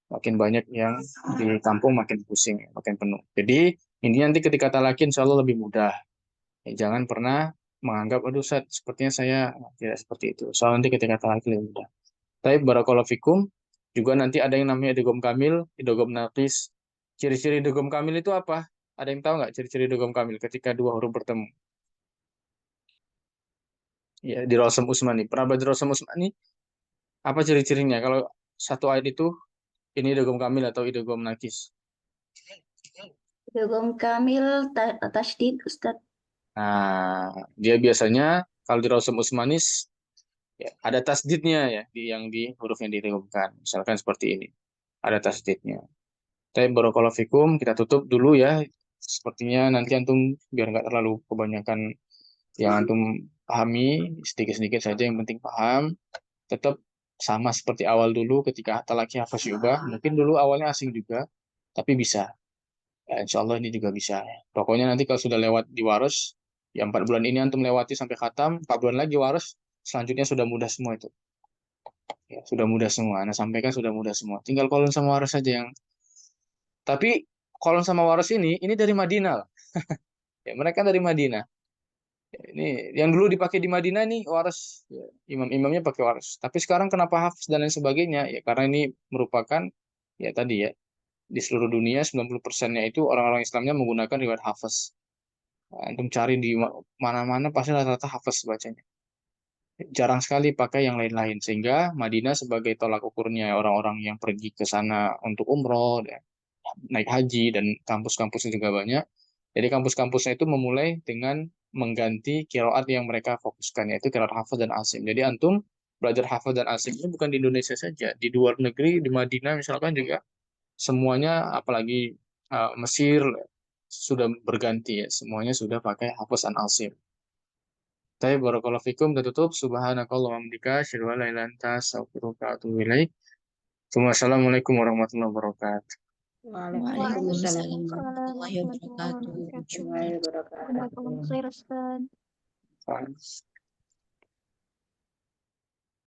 makin banyak yang di kampung makin pusing, makin penuh. Jadi ini nanti ketika talaki insya Allah lebih mudah. Ya, jangan pernah menganggap, aduh Ustaz, sepertinya saya tidak seperti itu. Soalnya nanti ketika talaki lebih mudah. Tapi barakallahu fikum, juga nanti ada yang namanya idgham kamil, idgham naqis. Ciri-ciri idgham kamil itu apa? Ada yang tahu nggak ciri-ciri idgham kamil ketika dua huruf bertemu? Ya, di Rasam Usmani. Pernah belajar Rasam Usmani? Apa ciri-cirinya? Kalau satu ayat itu, ini idgham kamil atau idgham naqis. Idgham kamil tasydid Ustadz. Nah, dia biasanya kalau di Rasam Usmanis ya, ada tasdidnya ya yang di huruf yang diidghamkan. Misalkan seperti ini. Ada tasdidnya. Tapi barakallahu fikum, kita tutup dulu ya. Sepertinya nanti antum biar nggak terlalu kebanyakan yang antum pahami, sedikit-sedikit saja yang penting paham. Tetap sama seperti awal dulu ketika talaki hafaz syu'bah. Mungkin dulu awalnya asing juga, tapi bisa. Ya, insya Allah ini juga bisa. Pokoknya nanti kalau sudah lewat di waras, ya 4 bulan ini antum lewati sampai khatam, 4 bulan lagi waras, selanjutnya sudah mudah semua itu. Ya, sudah mudah semua. Nah, sampaikan sudah mudah semua. Tinggal kolon sama waras saja yang. Tapi kolon sama waras ini dari Madinah lah. Ya, mereka dari Madinah. Ya, ini yang dulu dipakai di Madinah nih waras. Ya, imam-imamnya pakai waras. Tapi sekarang kenapa hafiz dan lain sebagainya? Ya karena ini merupakan ya tadi ya di seluruh dunia 90%-nya itu orang-orang Islamnya menggunakan riwayat hafiz. Nah, antum cari di mana-mana pasti rata-rata hafiz bacanya. Jarang sekali pakai yang lain-lain sehingga Madinah sebagai tolak ukurnya orang-orang yang pergi ke sana untuk umroh, ya, naik haji dan kampus-kampusnya juga banyak. Jadi kampus-kampusnya itu memulai dengan mengganti kiroat yang mereka fokuskan yaitu kiroat hafaz dan asim. Jadi antum belajar hafaz dan asim ini bukan di Indonesia saja, di luar negeri di Madinah misalkan juga semuanya apalagi Mesir sudah berganti ya, semuanya sudah pakai hafaz dan asim. Tapi barakallahu fikum dan tutup subhanakallah wa bihamdika asyhadu an la ilaha illa anta astaghfiruka wa atubu ilaik. Assalamualaikum warahmatullahi wabarakatuh. Waalaikumsalam Waalaikumsalam warahmatullahi warahmatullahi wabarakatuh. wabarakatuh. Warahmatullahi wabarakatuh. Jazakallahu khair, Ustaz. Fine.